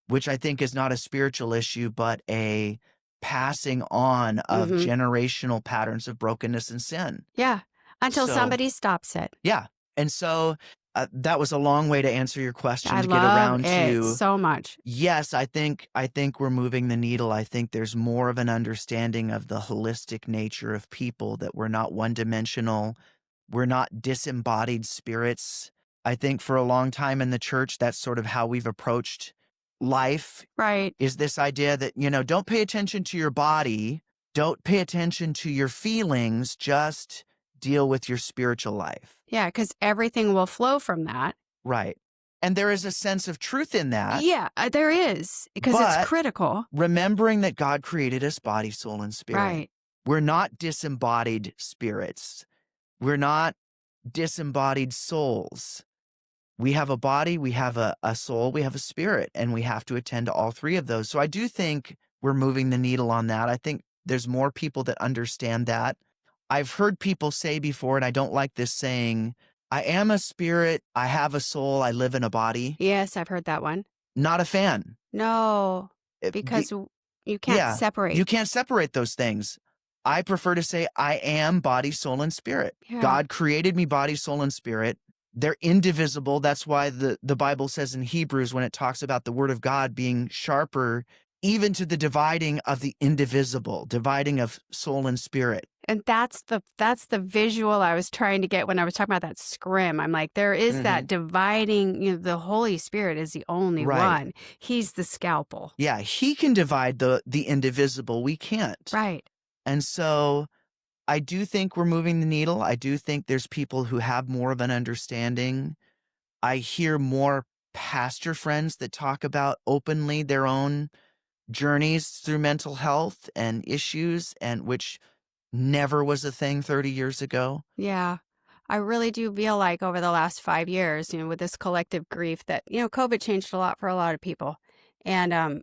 which I think is not a spiritual issue, but a passing on of Mhm. generational patterns of brokenness and sin. Yeah. Until So, somebody stops it. yeah. And so that was a long way to answer your question I to get love around it to, so much. yes, I think we're moving the needle. I think there's more of an understanding of the holistic nature of people, that we're not one-dimensional, we're not disembodied spirits. I think for a long time in the church, that's sort of how we've approached life Right. is this idea that, don't pay attention to your body, don't pay attention to your feelings, just deal with your spiritual life. Yeah, because everything will flow from that. Right. And there is a sense of truth in that, Yeah, there is, because it's but critical. remembering that God created us body, soul, and spirit. Right. We're not disembodied spirits. We're not disembodied souls. We have a body, we have a soul, we have a spirit, and we have to attend to all three of those. So I do think we're moving the needle on that. I think there's more people that understand that. I've heard people say before, and I don't like this saying, I am a spirit, I have a soul, I live in a body. Yes, I've heard that one. Not a fan. No, It- because be- you can't yeah, you separate. can't separate those things. I prefer to say I am body, soul, and spirit. Yeah. God created me body, soul, and spirit. They're indivisible. That's why the Bible says in Hebrews, when it talks about the word of God being sharper, even to the dividing of the indivisible, dividing of soul and spirit. And that's the visual I was trying to get when I was talking about that scrim. I'm like, there is that dividing, the Holy Spirit is the only Right. one. He's the scalpel. Yeah, he can divide the indivisible. We can't. Right. And so I do think we're moving the needle. I do think there's people who have more of an understanding. I hear more pastor friends that talk about openly their own journeys through mental health and issues, and which never was a thing 30 years ago. Yeah. I really do feel like over the last 5 years, with this collective grief that, COVID changed a lot for a lot of people. And,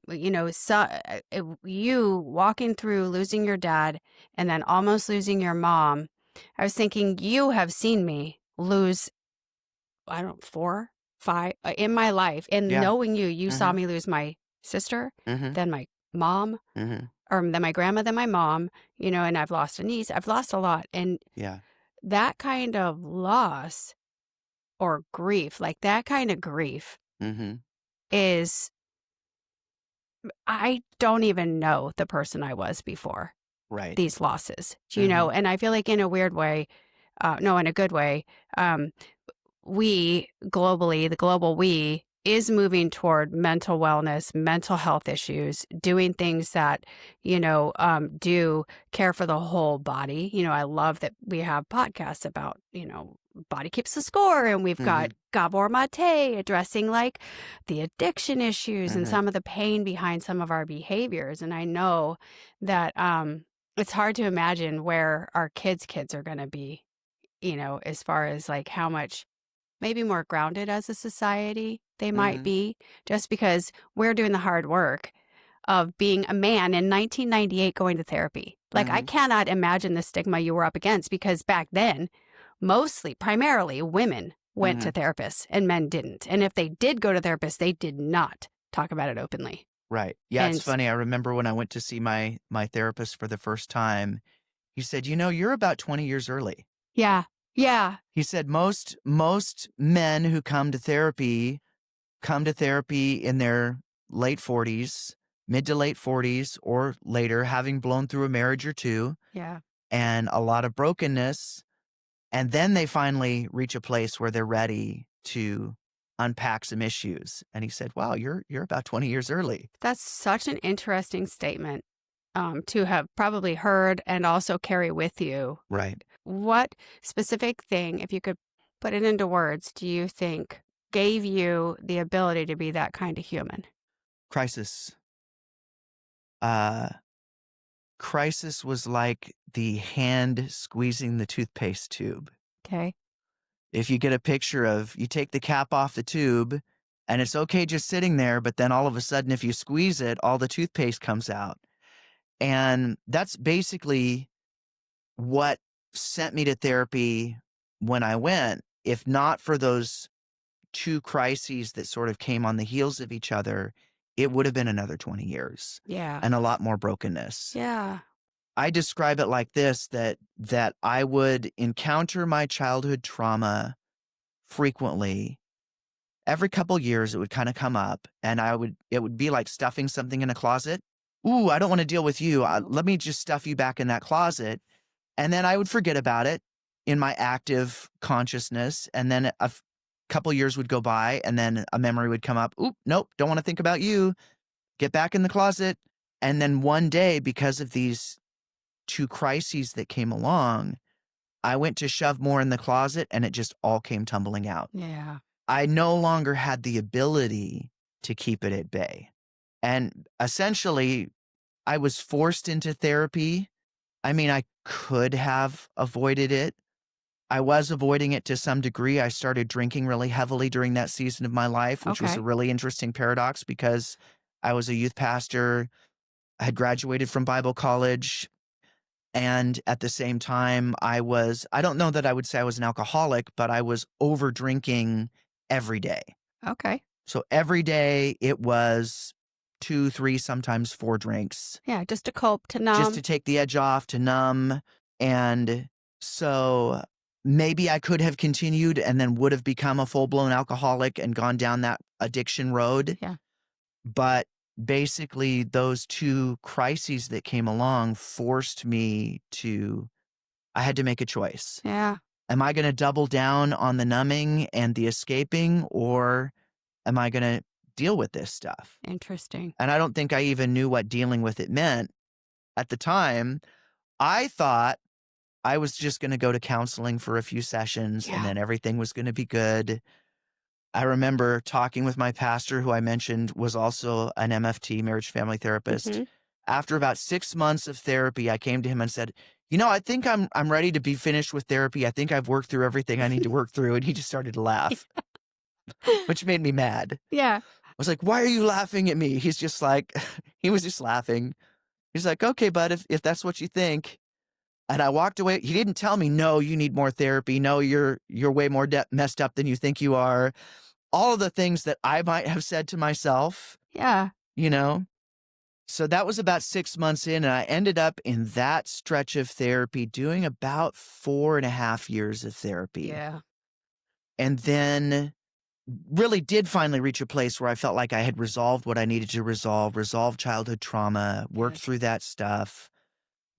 you walking through losing your dad and then almost losing your mom, I was thinking you have seen me lose, I don't know, 4, 5 in my life. And Yeah. knowing you saw me lose my sister, Mm-hmm. then my mom, Mm-hmm. or then my grandma, then my mom, and I've lost a niece. I've lost a lot. And Yeah. that kind of loss or grief, like that kind of grief Mm-hmm. is, I don't even know the person I was before Right. these losses, Mhm. and I feel like in a weird way, no, in a good way, we globally, the global we is moving toward mental wellness, mental health issues, doing things that, do care for the whole body. I love that we have podcasts about, Body Keeps the Score, and we've got Mhm. Gabor Mate addressing like the addiction issues and Mhm. some of the pain behind some of our behaviors. And I know that it's hard to imagine where our kids' are going to be, as far as like how much maybe more grounded as a society they might Mhm. be, just because we're doing the hard work of being a man in 1998 going to therapy. Like, I Mhm. cannot imagine the stigma you were up against, because back then, primarily women went to Mhm. therapists and men didn't. And if they did go to therapists, they did not talk about it openly. Right. Yeah, And it's funny. I remember when I went to see my therapist for the first time, he said, "You're about 20 years early." yeah, yeah, He said most men who come to therapy in their late 40s, mid to late 40s or later, having blown through a marriage or two yeah. and a lot of brokenness. And then they finally reach a place where they're ready to unpack some issues. And he said, "Wow, you're about 20 years early." That's such an interesting statement, to have probably heard and also carry with you. Right. What specific thing, if you could put it into words, do you think gave you the ability to be that kind of human? Crisis. Uh, crisis was like the hand squeezing the toothpaste tube. Okay. If you get a picture of, you take the cap off the tube and it's okay just sitting there, but then all of a sudden, if you squeeze it, all the toothpaste comes out. And that's basically what sent me to therapy when I went. If not for those two crises that sort of came on the heels of each other, it would have been another 20 years Yeah. and a lot more brokenness. Yeah. I describe it like this, that I would encounter my childhood trauma frequently. Every couple years it would kind of come up, and it would be like stuffing something in a closet. Ooh, I don't want to deal with you. Let me just stuff you back in that closet. And then I would forget about it in my active consciousness. And then a couple years would go by, and then a memory would come up. Oop, nope, don't want to think about you. Get back in the closet. And then one day, because of these two crises that came along, I went to shove more in the closet and it just all came tumbling out. Yeah. I no longer had the ability to keep it at bay. And essentially, I was forced into therapy. I mean, I could have avoided it. I was avoiding it to some degree. I started drinking really heavily during that season of my life, which was a Okay. really interesting paradox because I was a youth pastor. I had graduated from Bible college. And at the same time, I don't know that I would say I was an alcoholic, but I was over drinking every day. Okay. So every day it was 2, 3, sometimes 4 drinks Yeah. Just to cope, to just numb. to take the edge off, to numb. And so maybe I could have continued and then would have become a full-blown alcoholic and gone down that addiction road. Yeah. But basically, those 2 crises that came along forced me to I had to make a choice. Yeah. Am I gonna double down on the numbing and the escaping, or am I gonna deal with this stuff? Interesting. And I don't think I even knew what dealing with it meant. At the time, I thought I was just gonna go to counseling for a few sessions and Yeah. then everything was gonna be good. I remember talking with my pastor, who I mentioned was also an MFT, marriage family therapist. Hmm. After about 6 months of therapy, I came to him and said, I think I'm ready to be finished with therapy. I think I've worked through everything I need to work through." And he just started to laugh, which made me mad. Yeah. I was like, "Why are you laughing at me?" He's just like, he was just laughing. He's like, "Okay, bud, if that's what you think." And I walked away. He didn't tell me, "No, you need more therapy. No, you're way more messed up than you think you are." All of the things that I might have said to myself, Yeah. you know? So that was about 6 months in, and I ended up in that stretch of therapy doing about 4.5 years of therapy. Yeah. And then really did finally reach a place where I felt like I had resolved what I needed to resolve childhood trauma, worked Yes. through that stuff.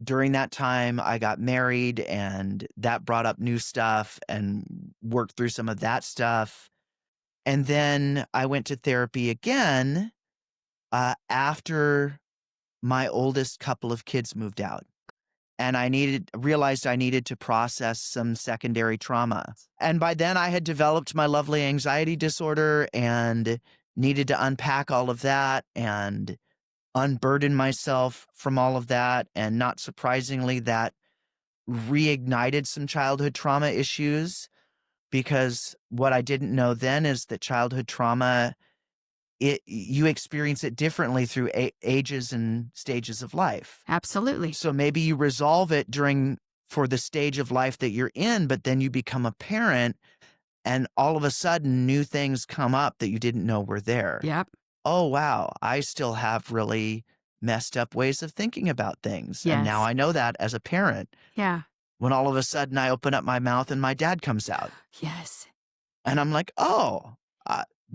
During that time, I got married, and that brought up new stuff and worked through some of that stuff. And then I went to therapy again after my oldest couple of kids moved out. And realized I needed to process some secondary trauma. And by then I had developed my lovely anxiety disorder and needed to unpack all of that and unburden myself from all of that. And not surprisingly, that reignited some childhood trauma issues, because what I didn't know then is that childhood trauma, you experience it differently through ages and stages of life. Absolutely. So maybe you resolve it for the stage of life that you're in, but then you become a parent and all of a sudden new things come up that you didn't know were there. Yep. Oh, wow, I still have really messed up ways of thinking about things. And now Yes. I know that as a parent, Yeah. when all of a sudden I open up my mouth and my dad comes out. Yes. And I'm like, oh,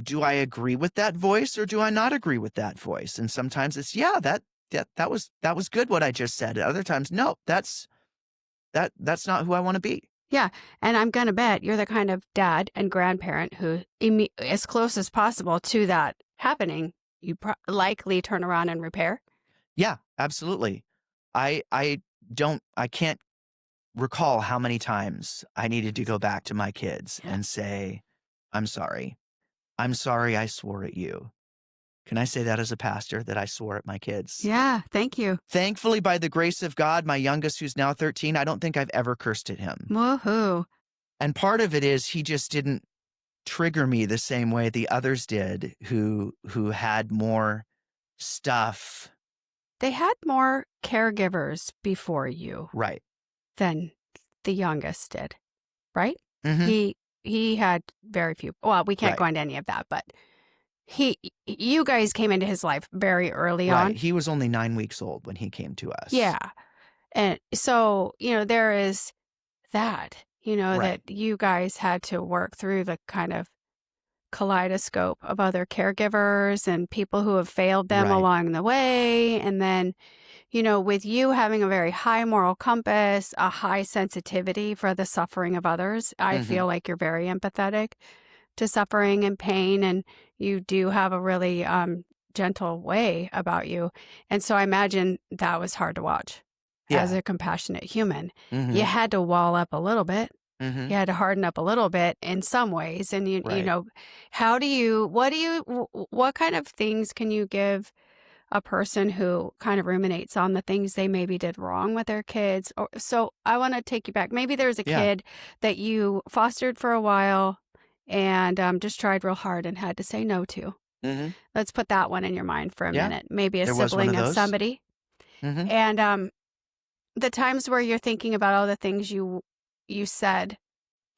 do I agree with that voice or do I not agree with that voice? And sometimes it's, yeah, that was good what I just said. At other times, no, that's not who I want to be. Yeah. And I'm going to bet you're the kind of dad and grandparent who, as close as possible to that happening, you likely turn around and repair. Yeah, absolutely. I can't recall how many times I needed to go back to my kids Yeah. and say, I'm sorry. I'm sorry I swore at you. Can I say that as a pastor, that I swore at my kids? Yeah. Thank you. Thankfully, by the grace of God, my youngest, who's now 13, I don't think I've ever cursed at him. Woohoo. And part of it is he just didn't trigger me the same way the others did who had more stuff. They had more caregivers before you Right. than the youngest did, right? Mm-hmm. He had very few. Well, we can't Right. go into any of that, but you guys came into his life very early Right. on. He was only 9 weeks old when he came to us. Yeah. And so, there is that, Right. that you guys had to work through the kind of kaleidoscope of other caregivers and people who have failed them Right. along the way. And then, with you having a very high moral compass, a high sensitivity for the suffering of others, I Mm-hmm. feel like you're very empathetic. to suffering and pain, and you do have a really gentle way about you. And so I imagine that was hard to watch as Yeah. a compassionate human. You Mhm. had to wall up a little bit. You Mhm. had to harden up a little bit in some ways. And you Right. know, what kind of things can you give a person who kind of ruminates on the things they maybe did wrong with their kids? Or so I want to take you back. Maybe there's a Yeah. kid that you fostered for a while and just tried real hard and had to say no to. Mhm. Let's put that one in your mind for a Yeah. minute. Maybe a There was one of sibling of those. somebody. Mhm. And the times where you're thinking about all the things you said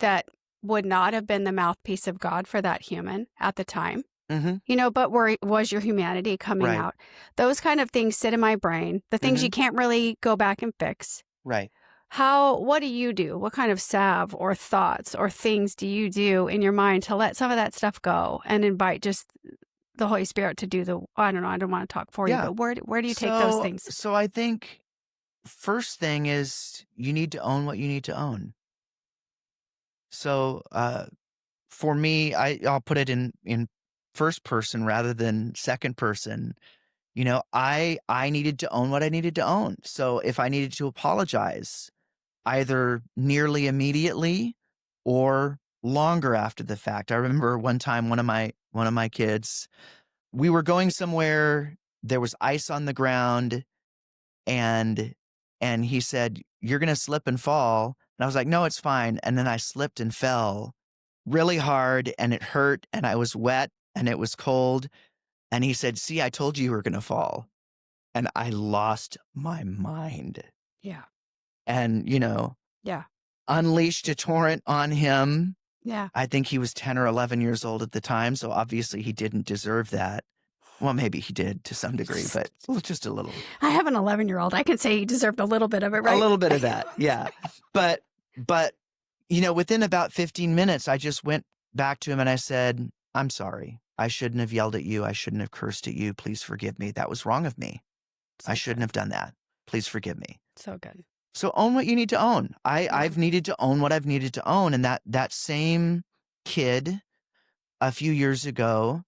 that would not have been the mouthpiece of God for that human at the time. Mhm. But where was your humanity coming Right. out? Those kind of things sit in my brain, the things you Mhm. can't really go back and fix. Right. What do you do? What kind of salve or thoughts or things do you do in your mind to let some of that stuff go and invite just the Holy Spirit to do I don't know, I don't want to talk for you, Yeah. but where do you take those So things? so I think first thing is you need to own what you need to own. So, for me, I'll put it in first person rather than second person. I needed to own what I needed to own. So if I needed to apologize, either nearly immediately or longer after the fact. I remember one time one of my kids, we were going somewhere, there was ice on the ground, and he said, "You're gonna slip and fall." And I was like, "No, it's fine." And then I slipped and fell really hard, and it hurt, and I was wet, and it was cold. And he said, "See, I told you were gonna fall." And I lost my mind Yeah. and, Yeah. unleashed a torrent on him. Yeah. I think he was 10 or 11 years old at the time, so obviously he didn't deserve that. Well, maybe he did to some degree, but just a little. I have an 11-year-old. I can say he deserved a little bit of it, A right? little bit of that, yeah. But, within about 15 minutes, I just went back to him and I said, "I'm sorry. I shouldn't have yelled at you. I shouldn't have cursed at you. Please forgive me. That was wrong of me. I So shouldn't good. have done that. Please forgive me." So good. So own what you need to own. Yeah. I've needed to own what I've needed to own, and that same kid a few years ago,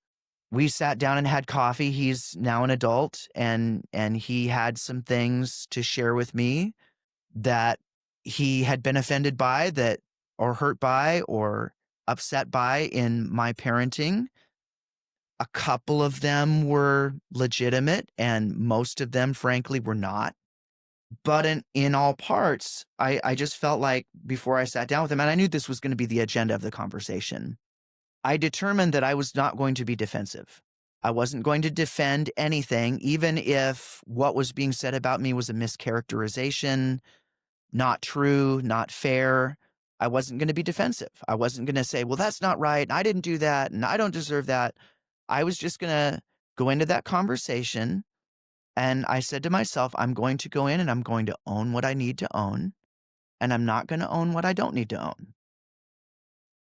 we sat down and had coffee. He's now an adult, and he had some things to share with me that he had been offended by, that or hurt by or upset by in my parenting. A couple of them were legitimate, and most of them, frankly, were not. But in all parts, I just felt like before I sat down with him, and I knew this was going to be the agenda of the conversation, I determined that I was not going to be defensive. I wasn't going to defend anything, even if what was being said about me was a mischaracterization, not true, not fair. I wasn't going to be defensive. I wasn't going to say, well, that's not right. And I didn't do that. And I don't deserve that. I was just going to go into that conversation. And I said to myself, I'm going to go in and I'm going to own what I need to own. And I'm not going to own what I don't need to own.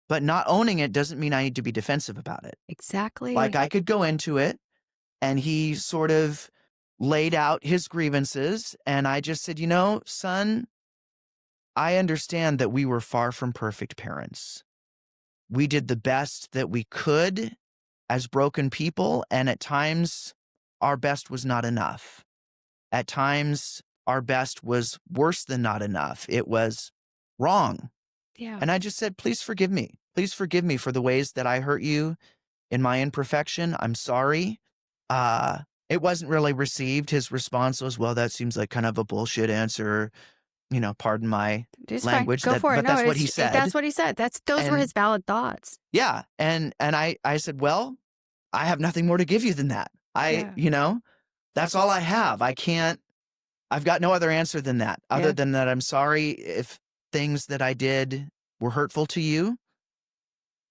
But not owning it doesn't mean I need to be defensive about it. Like Exactly. I could go into it and he sort of laid out his grievances. And I just said, son, I understand that we were far from perfect parents. We did the best that we could as broken people. And at times, our best was not enough. At times, our best was worse than not enough. It was wrong. Yeah. And I just said, please forgive me. Please forgive me for the ways that I hurt you in my imperfection. I'm sorry. Uh, it wasn't really received. His response was, well, that seems like kind of a bullshit answer. Pardon my Just fine. language, Go for it. but No, that's what he said. that's what he said. Those were And his valid thoughts. yeah, and I said, well, I have nothing more to give you than that. Yeah. That's all I have. I've got no other answer than that, other Yeah. than that I'm sorry if things that I did were hurtful to you.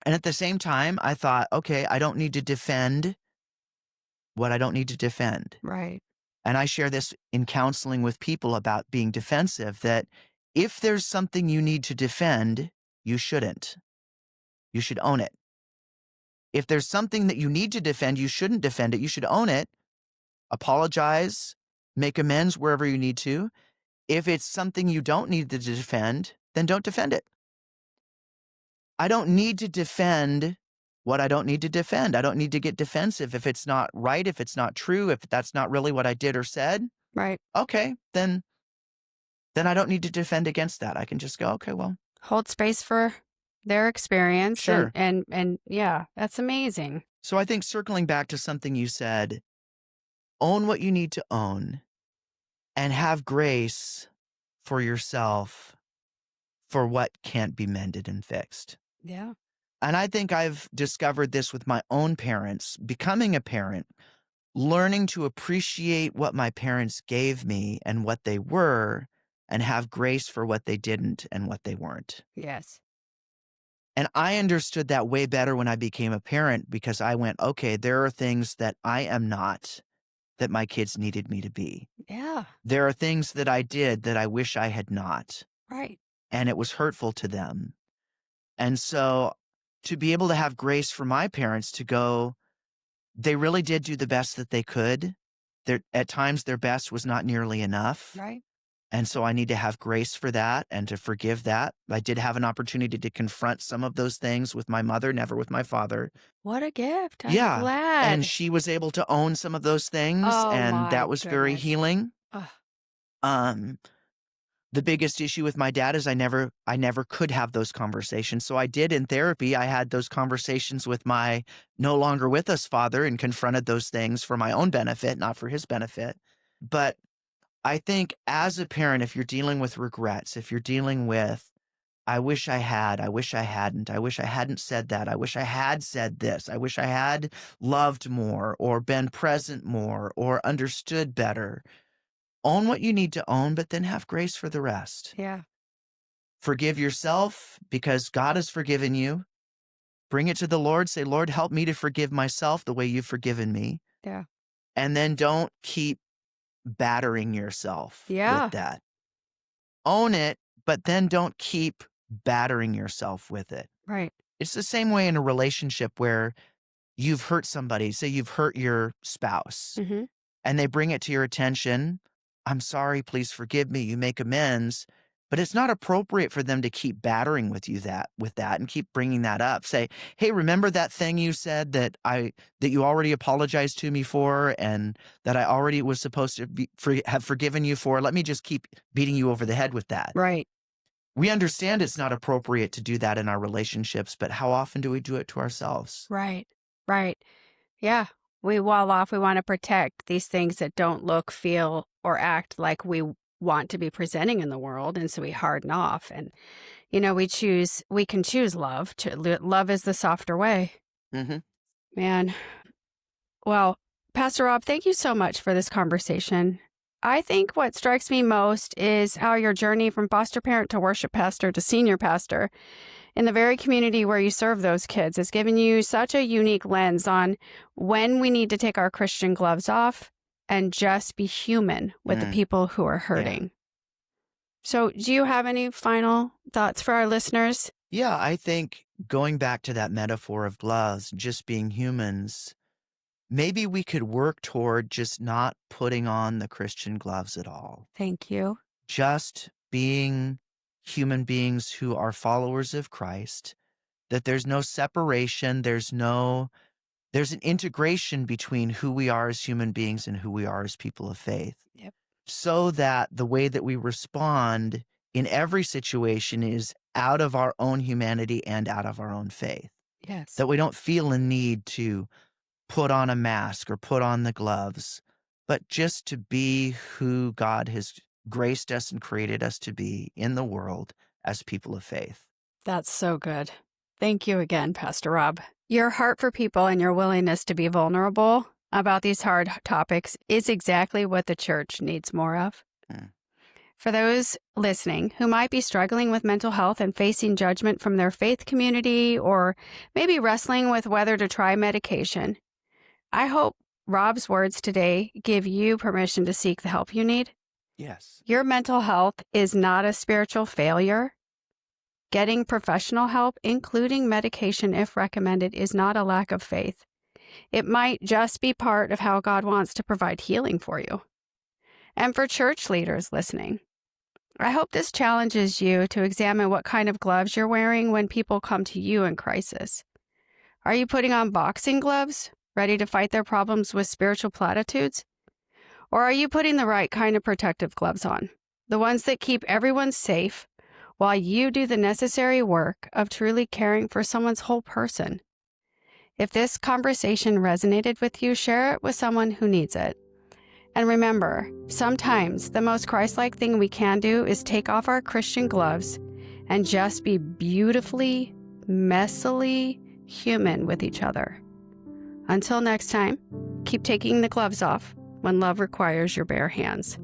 And at the same time, I thought, okay, I don't need to defend what I don't need to defend. Right. And I share this in counseling with people about being defensive, that if there's something you need to defend, you shouldn't. You should own it. If there's something that you need to defend, you shouldn't defend it. You should own it, apologize, make amends wherever you need to. If it's something you don't need to defend, then don't defend it. I don't need to defend what I don't need to defend. I don't need to get defensive if it's not right, if it's not true, if that's not really what I did or said. Right. Okay, then I don't need to defend against that. I can just go, okay, well, Hold space for their experience sure. and yeah, that's amazing. So I think circling back to something you said, own what you need to own and have grace for yourself for what can't be mended and fixed. Yeah. And I think I've discovered this with my own parents, becoming a parent, learning to appreciate what my parents gave me and what they were, and have grace for what they didn't and what they weren't. Yes. And I understood that way better when I became a parent because I went, okay, there are things that I am not that my kids needed me to be. Yeah. There are things that I did that I wish I had not, Right. and it was hurtful to them. And so to be able to have grace for my parents to go, they really did do the best that they could. At times, their best was not nearly enough. Right. And so I need to have grace for that and to forgive that. I did have an opportunity to confront some of those things with my mother, never with my father. What a gift. I'm Yeah. And glad. she was able to own some of those things, Oh and that my was very goodness. healing. Ugh. Um, the biggest issue with my dad is I never could have those conversations. So I did in therapy. I had those conversations with my no longer with us father and confronted those things for my own benefit, not for his benefit. But I think as a parent, if you're dealing with regrets, if you're dealing with, I wish I had, I wish I hadn't, I wish I hadn't said that, I wish I had said this, I wish I had loved more or been present more or understood better. Own what you need to own, but then have grace for the rest. Yeah. Forgive yourself because God has forgiven you. Bring it to the Lord. Say, Lord, help me to forgive myself the way you've forgiven me. Yeah. And then don't keep battering yourself with Yeah. that. Own it, but then don't keep battering yourself with it. Right. It's the same way in a relationship where you've hurt somebody. Say you've hurt your spouse Mm-hmm. and they bring it to your attention. I'm sorry, please forgive me. You make amends. But it's not appropriate for them to keep battering with you with that and keep bringing that up. Say, hey, remember that thing you said that you already apologized to me for and that I already was supposed to have forgiven you for. Let me just keep beating you over the head with that. Right. We understand it's not appropriate to do that in our relationships, but how often do we do it to ourselves? Right. Right. Yeah. We wall off. We want to protect these things that don't look, feel, or act like we want to be presenting in the world. And so we harden off. And, we can choose love. Love is the softer way. Mm-hmm. Man. Well, Pastor Rob, thank you so much for this conversation. I think what strikes me most is how your journey from foster parent to worship pastor to senior pastor in the very community where you serve those kids has given you such a unique lens on when we need to take our Christian gloves off and just be human with the people who are hurting. So do you have any final thoughts for our listeners? Yeah, I think going back to that metaphor of gloves, just being humans, maybe we could work toward just not putting on the Christian gloves at all. Thank you. Just being human beings who are followers of Christ, that there's no separation, there's an integration between who we are as human beings and who we are as people of faith. Yep. So that the way that we respond in every situation is out of our own humanity and out of our own faith. Yes. That we don't feel a need to put on a mask or put on the gloves, but just to be who God has graced us and created us to be in the world as people of faith. That's so good. Thank you again, Pastor Rob. Your heart for people and your willingness to be vulnerable about these hard topics is exactly what the church needs more of. Mm. For those listening who might be struggling with mental health and facing judgment from their faith community or maybe wrestling with whether to try medication, I hope Rob's words today give you permission to seek the help you need. Yes. Your mental health is not a spiritual failure. Getting professional help, including medication if recommended, is not a lack of faith. It might just be part of how God wants to provide healing for you. And for church leaders listening, I hope this challenges you to examine what kind of gloves you're wearing when people come to you in crisis. Are you putting on boxing gloves, ready to fight their problems with spiritual platitudes? Or are you putting the right kind of protective gloves on? The ones that keep everyone safe while you do the necessary work of truly caring for someone's whole person. If this conversation resonated with you, share it with someone who needs it. And remember, sometimes the most Christ-like thing we can do is take off our Christian gloves and just be beautifully, messily human with each other. Until next time, keep taking the gloves off when love requires your bare hands.